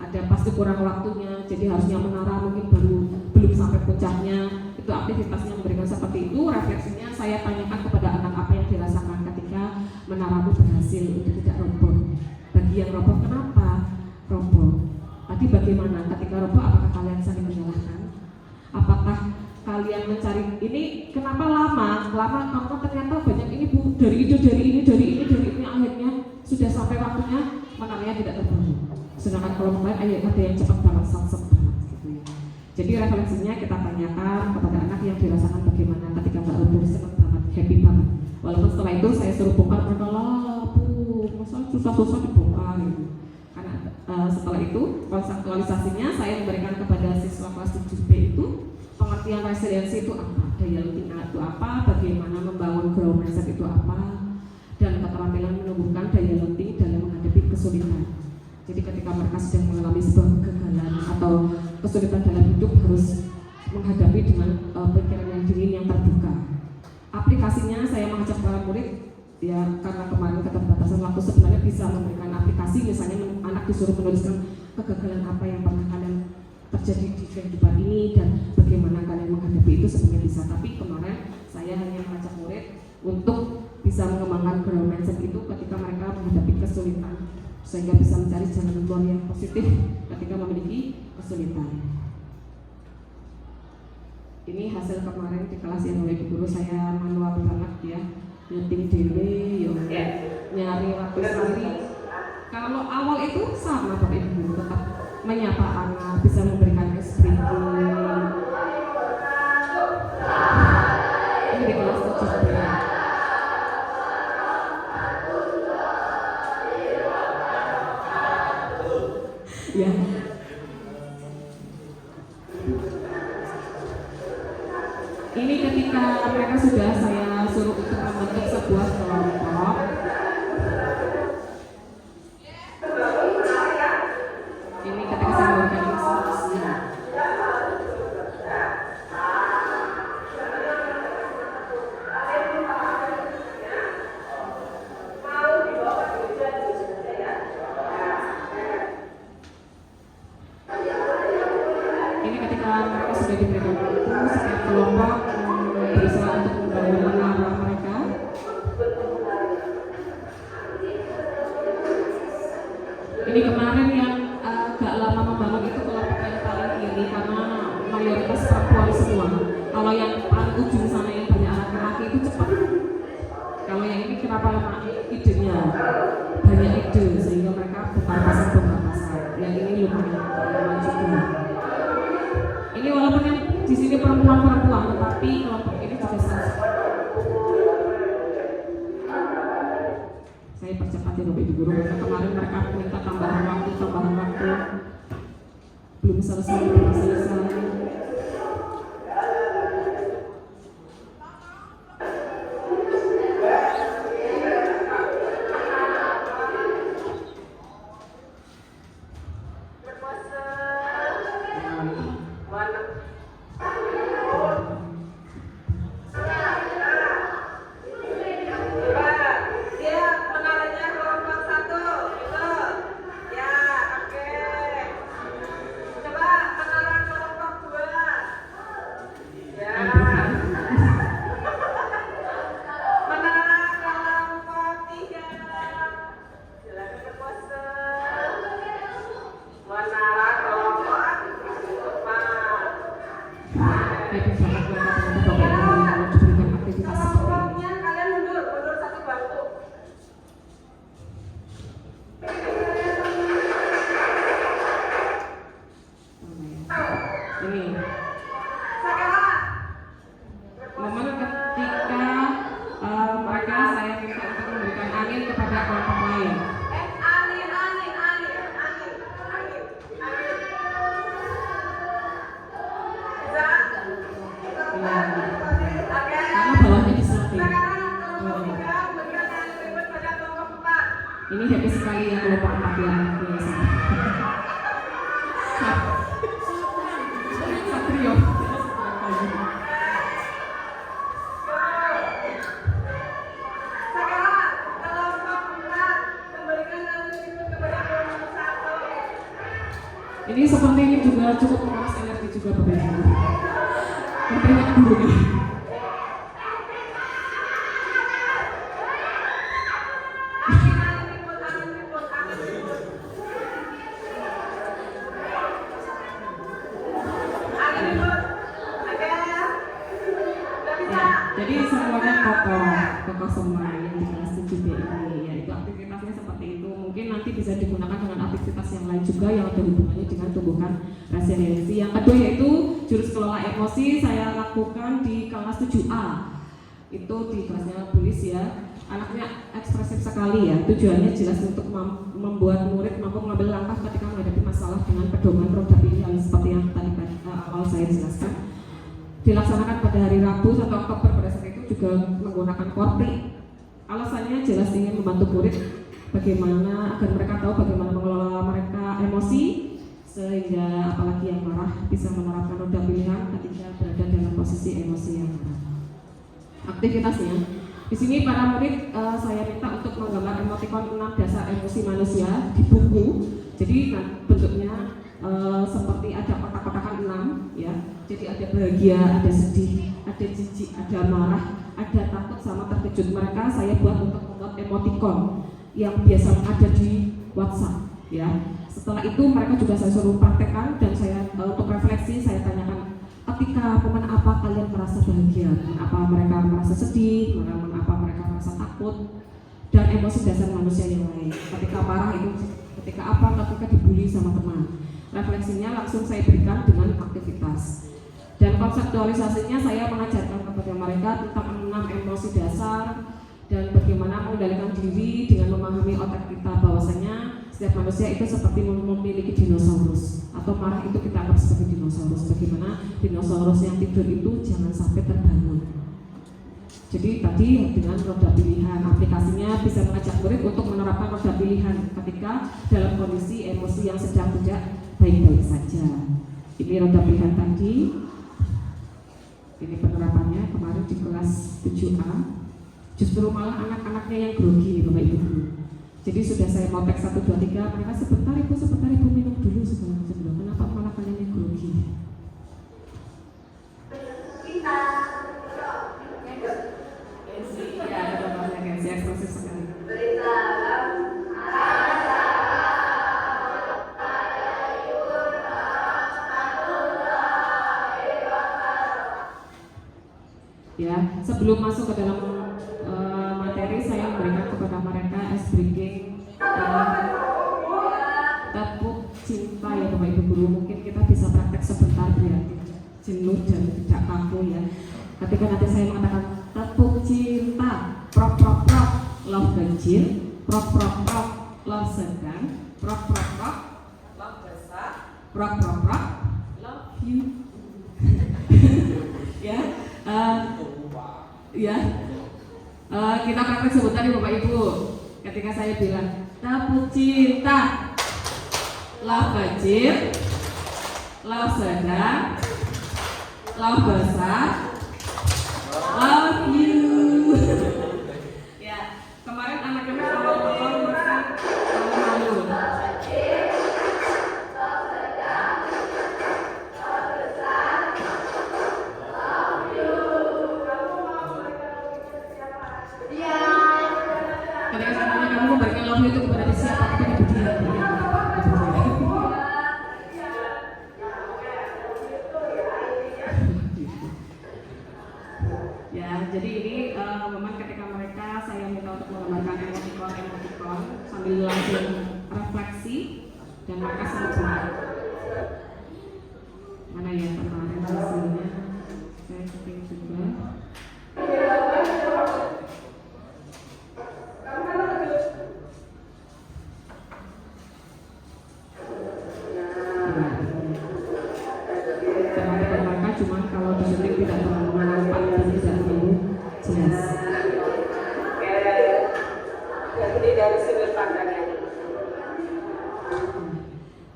Speaker 3: Ada pasti kurang waktunya, jadi harusnya menara mungkin belum sampai puncaknya. Itu aktivitasnya memberikan seperti itu. Refleksinya saya tanyakan kepada anak apa yang dirasakan ketika menaramu berhasil untuk tidak roboh. Bagi yang roboh, kenapa roboh? Tadi bagaimana ketika roboh? Apakah kalian saling menyalahkan? Apakah kalian mencari ini kenapa lama karena ternyata banyak ini Bu, dari ini akhirnya sudah sampai waktunya menaranya tidak terbangun. Sedangkan kalau lain ada yang cepat banget, sangat banget gitu ya. Jadi refleksinya kita tanyakan kepada anak yang dirasakan bagaimana ketika nggak roboh, senang banget, happy banget. Walaupun setelah itu saya suruh bongkar, mereka lah Bu, masa susah-susah dibongkar gitu. Karena setelah itu konseptualisasinya saya memberikan kepada siswa kelas 7B itu pengertian resiliensi itu apa, daya lenting itu apa, bagaimana membangun growth mindset itu apa, dan keterampilan menumbuhkan daya lenting dalam menghadapi kesulitan. Jadi ketika mereka sedang mengalami sebuah kegagalan atau kesulitan dalam hidup, harus menghadapi dengan pikiran yang dingin, yang terbuka. Aplikasinya saya mengajak para murid ya, karena kemarin keterbatasan waktu sebenarnya bisa memberikan aplikasi. Misalnya anak disuruh menuliskan kegagalan apa yang pernah kalian terjadi di kehidupan ini dan bagaimana bagaimana kalian menghadapi itu sebenarnya bisa. Tapi kemarin saya hanya mengajak murid untuk bisa mengembangkan growth mindset itu ketika mereka menghadapi kesulitan, sehingga bisa mencari jalan keluar yang positif ketika memiliki kesulitan. Ini hasil kemarin di kelas yang oleh guru saya manual banget ya, nyeting dewe, nyari waktu sendiri. Kalau awal itu sama Bapak Ibu, tetap menyapa anak, bisa memberikan ekspresi. Ini di kelas 7 ya. Ini ketika mereka sudah saya suruh untuk membentuk sebuah kelompok. Ini ketika saya memberikan instruksi. Ini ketika mereka sudah diberikan waktu, setiap kelompok berusaha untuk membangun menara mereka. Ini kemarin yang agak lama membangun itu kelompok yang paling kiri karena mayoritas perempuan semua. Kalau yang paling ujung sana yang banyak anak laki itu cepat. Kalau yang ini kenapa lama idenya? Banyak ide sehingga mereka berpapasan. Yang ini lumayan lama juga. Ini walaupun yang di sini perempuan, tetapi kelompok ini juga sama. Saya percepat ya Bapak Ibu Guru, karena kemarin mereka minta tambahan waktu, belum selesai. Ini happy sekali ya kelompok 4 ya. Satrio. Ini seperti ini juga cukup menguras energi juga Bapak Ibu. Berteriak dulu nih. Jadi semuanya kokoh semua yang di kelas 7B ini, yaitu aktivitasnya seperti itu. Mungkin nanti bisa digunakan dengan aktivitas yang lain juga yang ada hubungannya dengan tumbuhan resiliensi. Yang kedua yaitu jurus kelola emosi saya lakukan di kelas 7A. Itu di kelasnya tulis ya. Anaknya ekspresif sekali ya. Tujuannya jelas untuk membuat murid mampu mengambil langkah ketika menghadapi masalah dengan pedoman roda pilihan seperti yang tadi awal saya jelaskan. Dilaksanakan pada hari Rabu 1 Oktober. Pada saat itu juga menggunakan korpri. Alasannya jelas ingin membantu murid bagaimana agar mereka tahu bagaimana mengelola mereka emosi, sehingga apalagi yang marah bisa menerapkan roda pilihan ketika berada dalam posisi emosi yang marah. Aktivitasnya di sini para murid saya minta untuk menggambar emotikon 6 dasar emosi manusia di buku. Jadi bentuknya seperti ada kotak-kotakan 6 ya. Jadi ada bahagia, ada sedih, ada jijik, ada marah, ada takut sama terkejut. Mereka saya buat untuk membuat emoticon yang biasa ada di WhatsApp ya. Setelah itu mereka juga saya suruh praktekkan dan saya untuk refleksi saya tanyakan ketika momen apa kalian merasa bahagia, apa mereka merasa sedih, momen apa mereka merasa takut, dan emosi dasar manusia yang lain. Ketika marah itu ketika apa, ketika dibully sama teman. Refleksinya langsung saya berikan dengan aktivitas. Dan konseptualisasinya saya mengajarkan kepada mereka tentang 6 emosi dasar dan bagaimana mengendalikan diri dengan memahami otak kita bahwasanya setiap manusia itu seperti memiliki dinosaurus atau marah itu kita anggap sebagai dinosaurus. Bagaimana dinosaurus yang tidur itu jangan sampai terbangun. Jadi tadi dengan roda pilihan aplikasinya bisa mengajak murid untuk menerapkan roda pilihan ketika dalam kondisi emosi yang sedang tidak baik-baik saja. Ini roda pilihan tadi. Ini penerapannya kemarin di kelas 7A. Justru malah anak-anaknya yang grogi nih Bapak Ibu guru. Jadi sudah saya mau teks 1, 2, 3, mereka sebentar ibu minum dulu segala macam dulu. Kenapa malah kalian yang grogi? Ya, ada banyak gengsi, ekspresif sekali. Ya, sebelum masuk ke dalam materi saya memberikan kepada mereka ice breaking tepuk cinta ya Bapak Ibu guru. Mungkin kita bisa praktek sebentar biar jenuh dan tidak kaku ya. Ketika nanti saya mengatakan tepuk cinta, prok prok prok, love kecil, prok prok prok, love sedang, prok prok prok, love besar, prok prok prok, love you. Ya, ya. Kita praktek sebentar ya Bapak Ibu. Ketika saya bilang tepuk cinta, love kecil, love sedang, love besar, love you. Ya, kemarin anak-anak awal-awal masih malu. Ketika saya tanya kamu memberikan love you itu kepada siapa, kepada ibu dia. Ya, jadi ini memang ketika mereka saya minta untuk menggambarkan emoticon sambil langsung refleksi dan mereka selalu mana ya kemarin hasilnya saya setting juga. Cuman kalau disuntik tidak terlalu nampak dan tidak terlalu jelas.
Speaker 5: Jadi dari sudut pandangnya.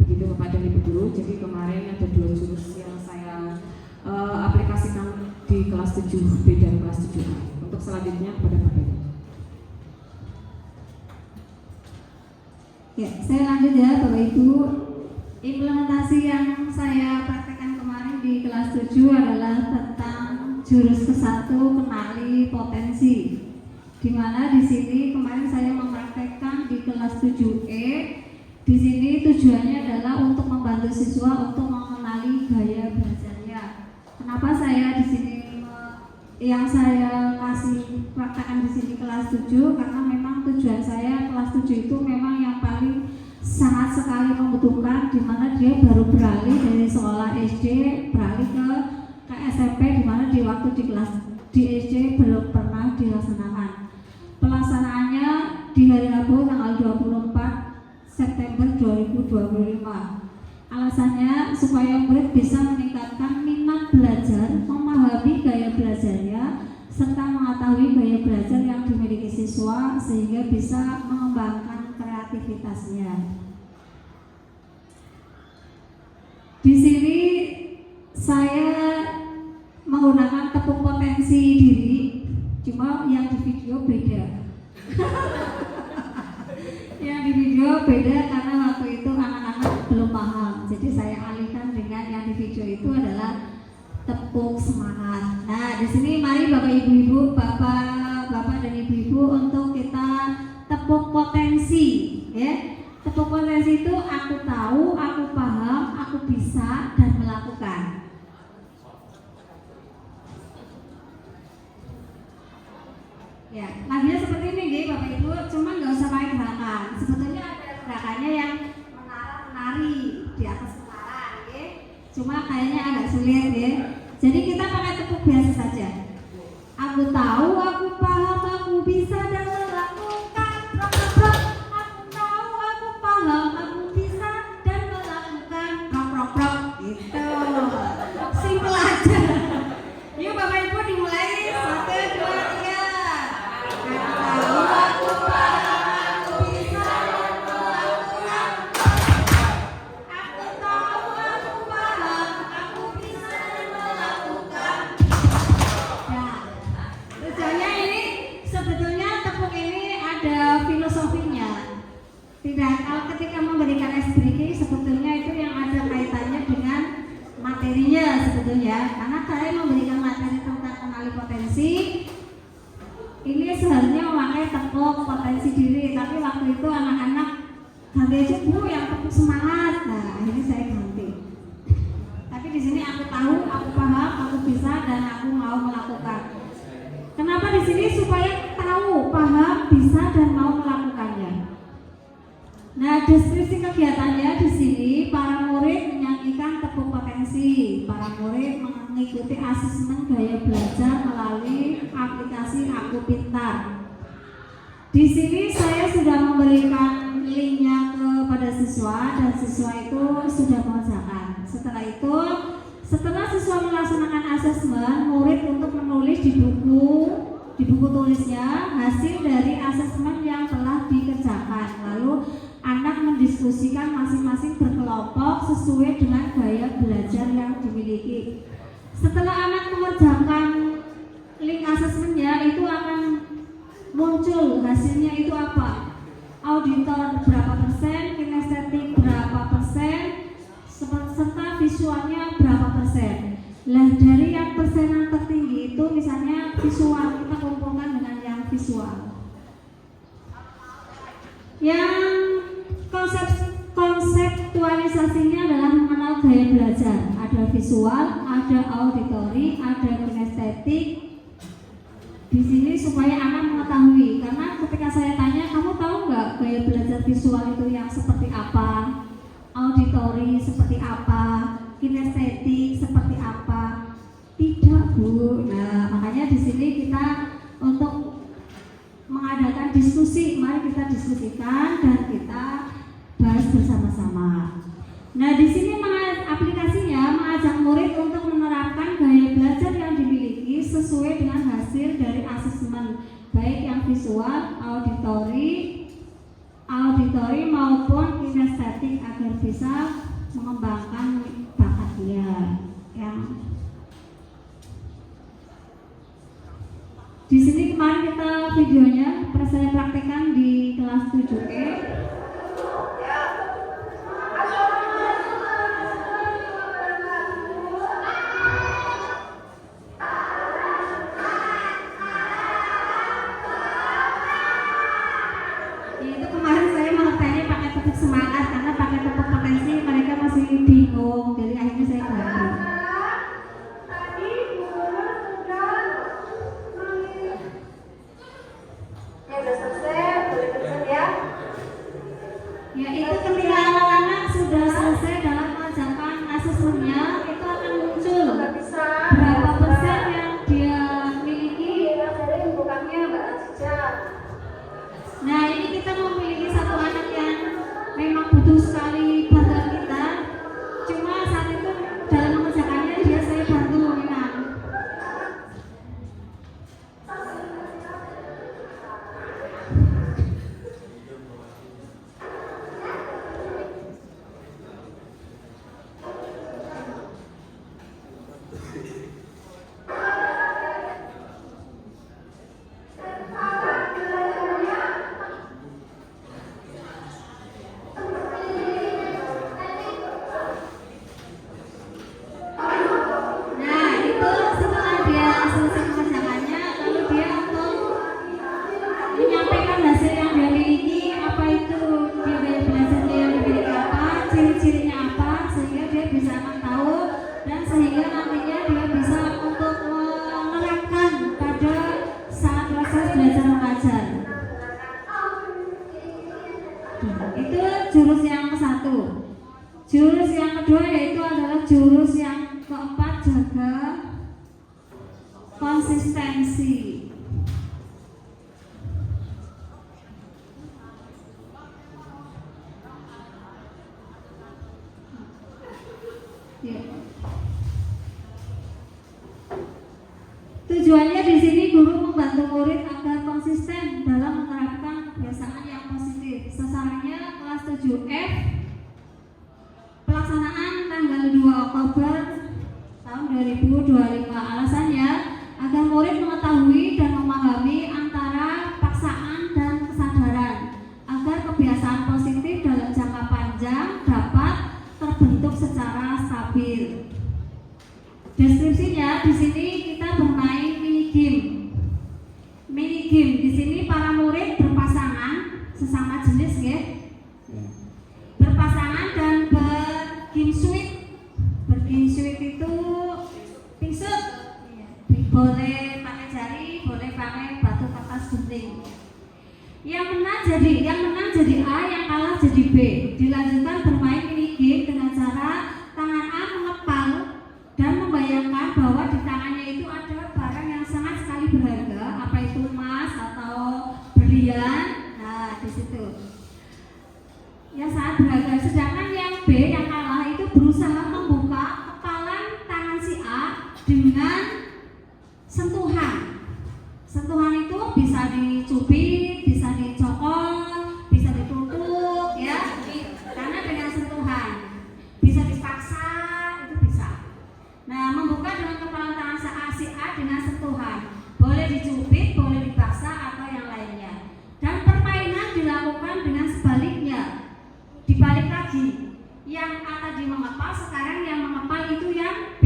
Speaker 3: Begitu Bapak dan Ibu guru. Jadi kemarin ada 2 jurus yang saya aplikasikan di kelas 7B dan kelas 7A. Untuk selanjutnya kepada Bapak Ibu.
Speaker 4: Ya, saya lanjut ya Bapak Ibu. Implementasi yang saya praktekkan kemarin di kelas 7 adalah tentang jurus ke-1 kenali potensi. Di mana di sini kemarin saya mempraktekkan di kelas 7E. Di sini tujuannya adalah untuk membantu siswa untuk mengenali gaya belajarnya. Kenapa saya di sini yang saya kasih praktekkan di sini kelas 7 karena memang tujuan saya kelas 7 itu memang yang paling sangat sekali membutuhkan, di mana dia baru beralih dari sekolah SD beralih ke SMP, di mana di waktu di kelas di SD belum pernah dilaksanakan. Pelaksanaannya di hari Rabu tanggal 24 September 2025. Alasannya supaya murid bisa meningkatkan minat belajar, memahami gaya belajarnya, serta mengetahui gaya belajar yang dimiliki siswa sehingga bisa mengembangkan kreativitasnya. Di sini saya menggunakan tepung potensi diri, cuma yang di video beda. Yang di video beda karena waktu itu anak-anak belum paham. Jadi saya alihkan dengan yang di video itu adalah tepuk semangat. Nah, di sini mari Bapak Ibu-ibu, Bapak dan Ibu-ibu untuk kita tepuk potensi, ya. Tepuk potensi itu aku tahu, aku paham, aku bisa dan melakukan. Ya, lagunya seperti ini, nggih, Bapak Ibu, cuman nggak usah pakai gerakan. Sebetulnya ada gerakannya yang menari di atas kepala, nggih. Cuma kayaknya agak sulit, nggih. Jadi kita pakai tepuk biasa saja. Aku tahu, aku paham, aku bisa dan melakukan. Aku tahu, aku paham, aku bisa dan melakukan. Prok. Gitu. Simpel aja. Yuk Bapak Ibu dimulai. 1, 2, 3. Aku paham, aku bisa dan melakukan. Aku tahu, aku paham, aku bisa dan melakukan. Nah, tujuannya ini sebetulnya tepuk ini ada filosofinya. Tidak, kalau ketika memberikan SBK sebetulnya itu yang ada kaitannya dengan materinya sebetulnya. Karena saya memberikan materi tentang kenali potensi. Ini seharusnya memakai tepuk potensi diri, tapi waktu itu anak-anak ganti aja Bu yang tepuk semangat. Nah, ini saya ganti. Tapi di sini aku tahu, aku paham, aku bisa dan aku mau melakukan. Kenapa di sini? Supaya tahu, paham, bisa dan mau melakukannya. Nah, deskripsi kegiatannya di sini para murid menyanyikan tepuk potensi. Para murid mengikuti asesmen gaya belajar melalui aplikasi Aku Pintar. Di sini saya sudah memberikan linknya kepada siswa dan siswa itu sudah mengerjakan. Setelah siswa melaksanakan asesmen, murid untuk menulis di buku tulisnya hasil dari asesmen yang telah dikerjakan. Lalu anak mendiskusikan masing-masing berkelompok sesuai dengan gaya belajar yang dimiliki. Setelah anak mengerjakan link asesmennya, itu akan muncul hasilnya itu apa? Auditor berapa persen, kinestetik berapa persen, serta visualnya berapa persen. Lah dari yang persenan tertinggi itu misalnya visual, kita kumpulkan dengan yang visual. Yang konseptualisasinya adalah mengenal gaya belajar. Ada visual, ada auditori, ada kinestetik. Di sini supaya anak mengetahui, karena ketika saya tanya, kamu tahu nggak gaya belajar visual itu yang seperti apa, auditori seperti apa, kinestetik seperti apa? Tidak, Bu. Nah, makanya di sini kita untuk mengadakan diskusi, mari kita diskusikan dan kita bahas bersama-sama. Nah, di sini aplikasinya mengajak murid untuk menerapkan gaya belajar yang dimiliki sesuai dengan hasil dari asesmen, baik yang visual, auditori maupun kinestetik agar bisa mengembangkan bakatnya. Di sini kemarin kita videonya saya praktekkan di kelas 7E. Itu kemarin saya mengertinya pakai tepuk semangat, karena pakai tepuk potensi mereka masih bingung, jadi akhirnya saya ganti. keempat, jaga konsistensi. Ya. Tujuannya di sini guru membantu murid agar konsisten dalam menerapkan kebiasaan yang positif. Sasarannya kelas 7F, pelaksanaan tanggal 2 Oktober tahun 2025. Alasannya agar murid mengetahui dan memahami antara paksaan dan kesadaran, agar kebiasaan positif dalam jangka panjang dapat terbentuk secara stabil. Deskripsinya di sini kita bermain mini game. Mini game di sini para murid berpasangan sesama jenis ya. Berpasangan dan bergame suit. Bergame suit itu pingsut. Boleh pakai jari, boleh pakai batu kertas gunting. Yang menang jadi A, yang kalah jadi B. Dilanjutkan bermain mini game dengan cara tangan A mengepal dan membayangkan bahwa di tangannya itu ada barang yang sangat sekali berharga, apa itu emas atau berlian. Nah, di situ yang sangat berharga. Sedangkan yang B, yang kalah itu berusaha membuka kepalan tangan si A dengan sentuhan. Sentuhan itu bisa dicubit, bisa dicokol, bisa ditutup, ya. Karena dengan sentuhan bisa dipaksa, itu bisa. Nah, membuka dengan kepalan tangan si A dengan sentuhan, boleh dicubit, boleh dipaksa atau yang lainnya. Dan permainan dilakukan dengan sebaliknya, dibalik lagi. Yang A tadi mengepal, sekarang yang mengepal itu yang B.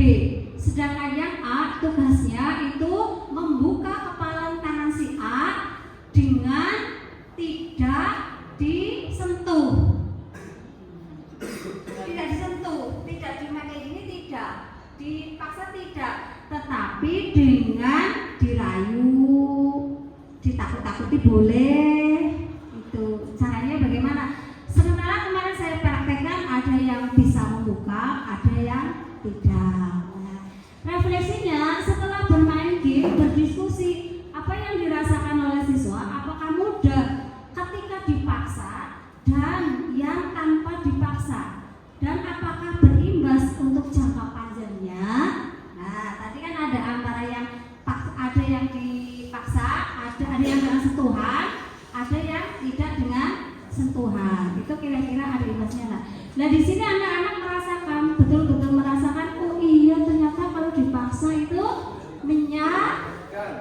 Speaker 4: Sedangkan yang A tugasnya itu membuka kepalan tangan si A dengan tidak disentuh. Tidak disentuh, tidak dimakai ini, tidak dipaksa, tidak, tetapi dengan dirayu, ditakut-takuti boleh. Itu caranya bagaimana? Sementara kemarin saya praktekkan, ada yang bisa membuka, ada yang tidak. Refleksinya setelah bermain game, berdiskusi apa yang dirasakan oleh siswa, apakah mudah ketika dipaksa dan yang tanpa dipaksa, dan apakah berimbas untuk jangka panjangnya. Nah, tadi kan ada antara yang ada yang dipaksa, ada yang dengan sentuhan, ada yang tidak dengan sentuhan. Itu kira-kira ada imbasnya. Nah, di sini anak-anak merasakan, betul-betul merasakan, oh iya ternyata kalau dipaksa itu menyakitkan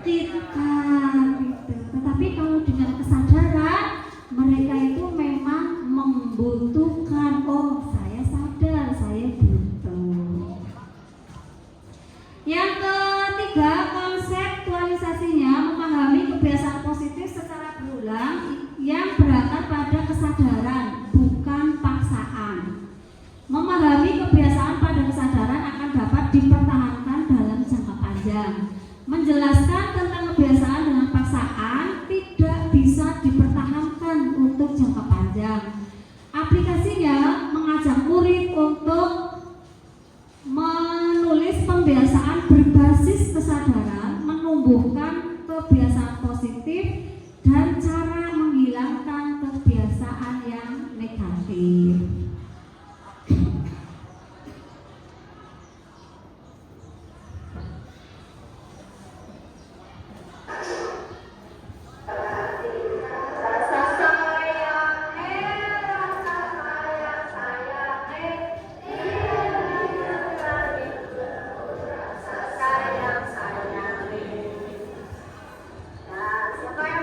Speaker 4: gitu. Tetapi kalau dengan kesadaran, mereka itu memang membutuhkan. Oh, saya sadar, saya butuh. Yang ketiga, konseptualisasinya memahami kebiasaan positif secara berulang yang berakar pada kesadaran, bukan paksaan. Memahami kebiasaan pada kesadaran akan dapat dipertahankan dalam jangka panjang. Menjelaskan tentang kebiasaan dengan paksaan tidak bisa dipertahankan untuk jangka panjang. Aplikasinya mengajak murid untuk menulis pembiasaan berbasis kesadaran, menumbuhkan kebiasaan positif, dan cara menghilangkan kebiasaan yang negatif.
Speaker 5: Siapa yang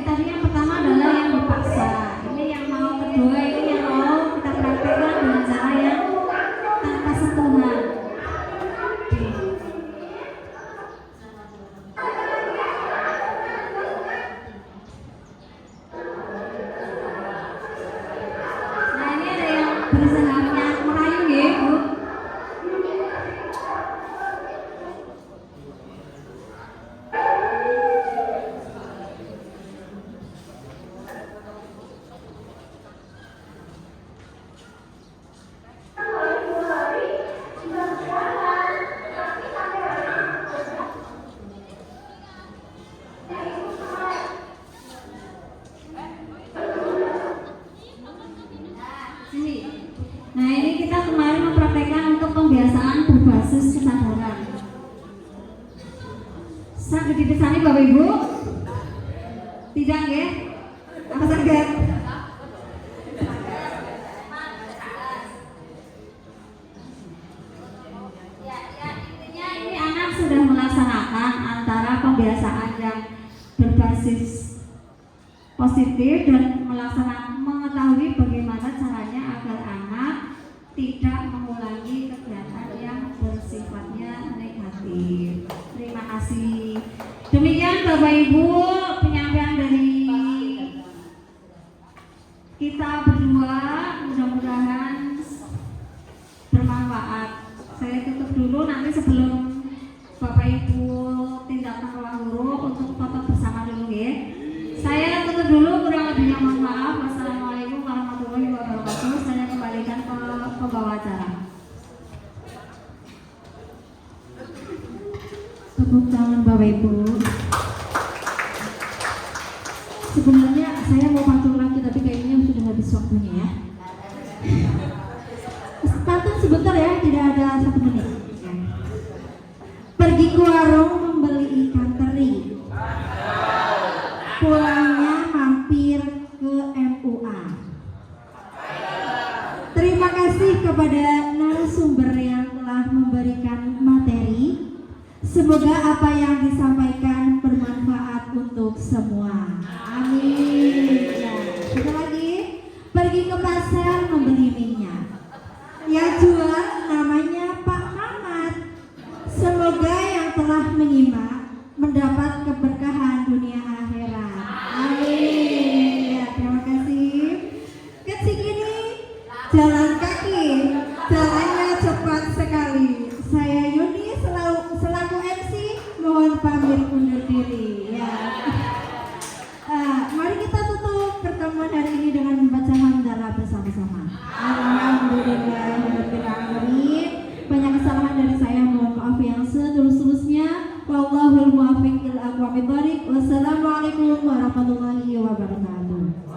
Speaker 4: tadi yang pertama adalah yang dipaksa. Ini yang mau kedua, ini yang mau kita praktekkan dengan cara yang tanpa sentuhan. Nah ini ada yang berusaha merayu ya Bu. Sini. Nah ini kita kemarin mempraktekkan untuk pembiasaan berbasis kesadaran. Saged dipirsani Bapak Ibu? Tidak ya? Apa saged? Ya, intinya ini anak sudah melaksanakan antara pembiasaan yang berbasis positif dan mengetahui bagaimana caranya agar anak tidak mengulangi kegiatan yang bersifatnya negatif. Terima kasih. Demikian Bapak Ibu penyampaian dari kita berdua, mudah-mudahan bermanfaat. Saya tutup dulu, nanti sebelum Bapak Ibu tindakan ruang guru untuk foto bersama dulu ya. Saya tutup dulu, kurang lebihnya mohon maaf. Wassalamualaikum warahmatullahi wabarakatuh. Saya kembalikan ke pembawa acara.
Speaker 2: Tepuk tangan Bapak Ibu. Sebenarnya saya mau pantun lagi tapi kayaknya sudah habis waktunya ya. Pantun sebentar ya, tidak ada 1 menit. Pergi ke warung membeli ikan teri. Pulangnya mampir ke MUA. Terima kasih kepada narasumber yang telah memberikan materi. Semoga apa yang disampaikan bermanfaat untuk semua. Amin. Ya, satu lagi, pergi ke pasar membeli minyak. Yang jual namanya Pak Mamat. Semoga yang telah menyimak mendapat keberkahan dunia akhirat. Amin. Ya, terima kasih. Kecik ini jalan kaki, jalannya cepat sekali. Saya Yuni selaku MC mohon pamit undur diri. Ya. Mari kita tutup pertemuan hari ini dengan membaca hamdalah bersama-sama. Alhamdulillahirobbilalamin. Banyak kesalahan dari saya, mohon maaf yang setulus-tulusnya. Wallahul muwaffiq ila aqwamit thoriq. Wassalamualaikum warahmatullahi wabarakatuh.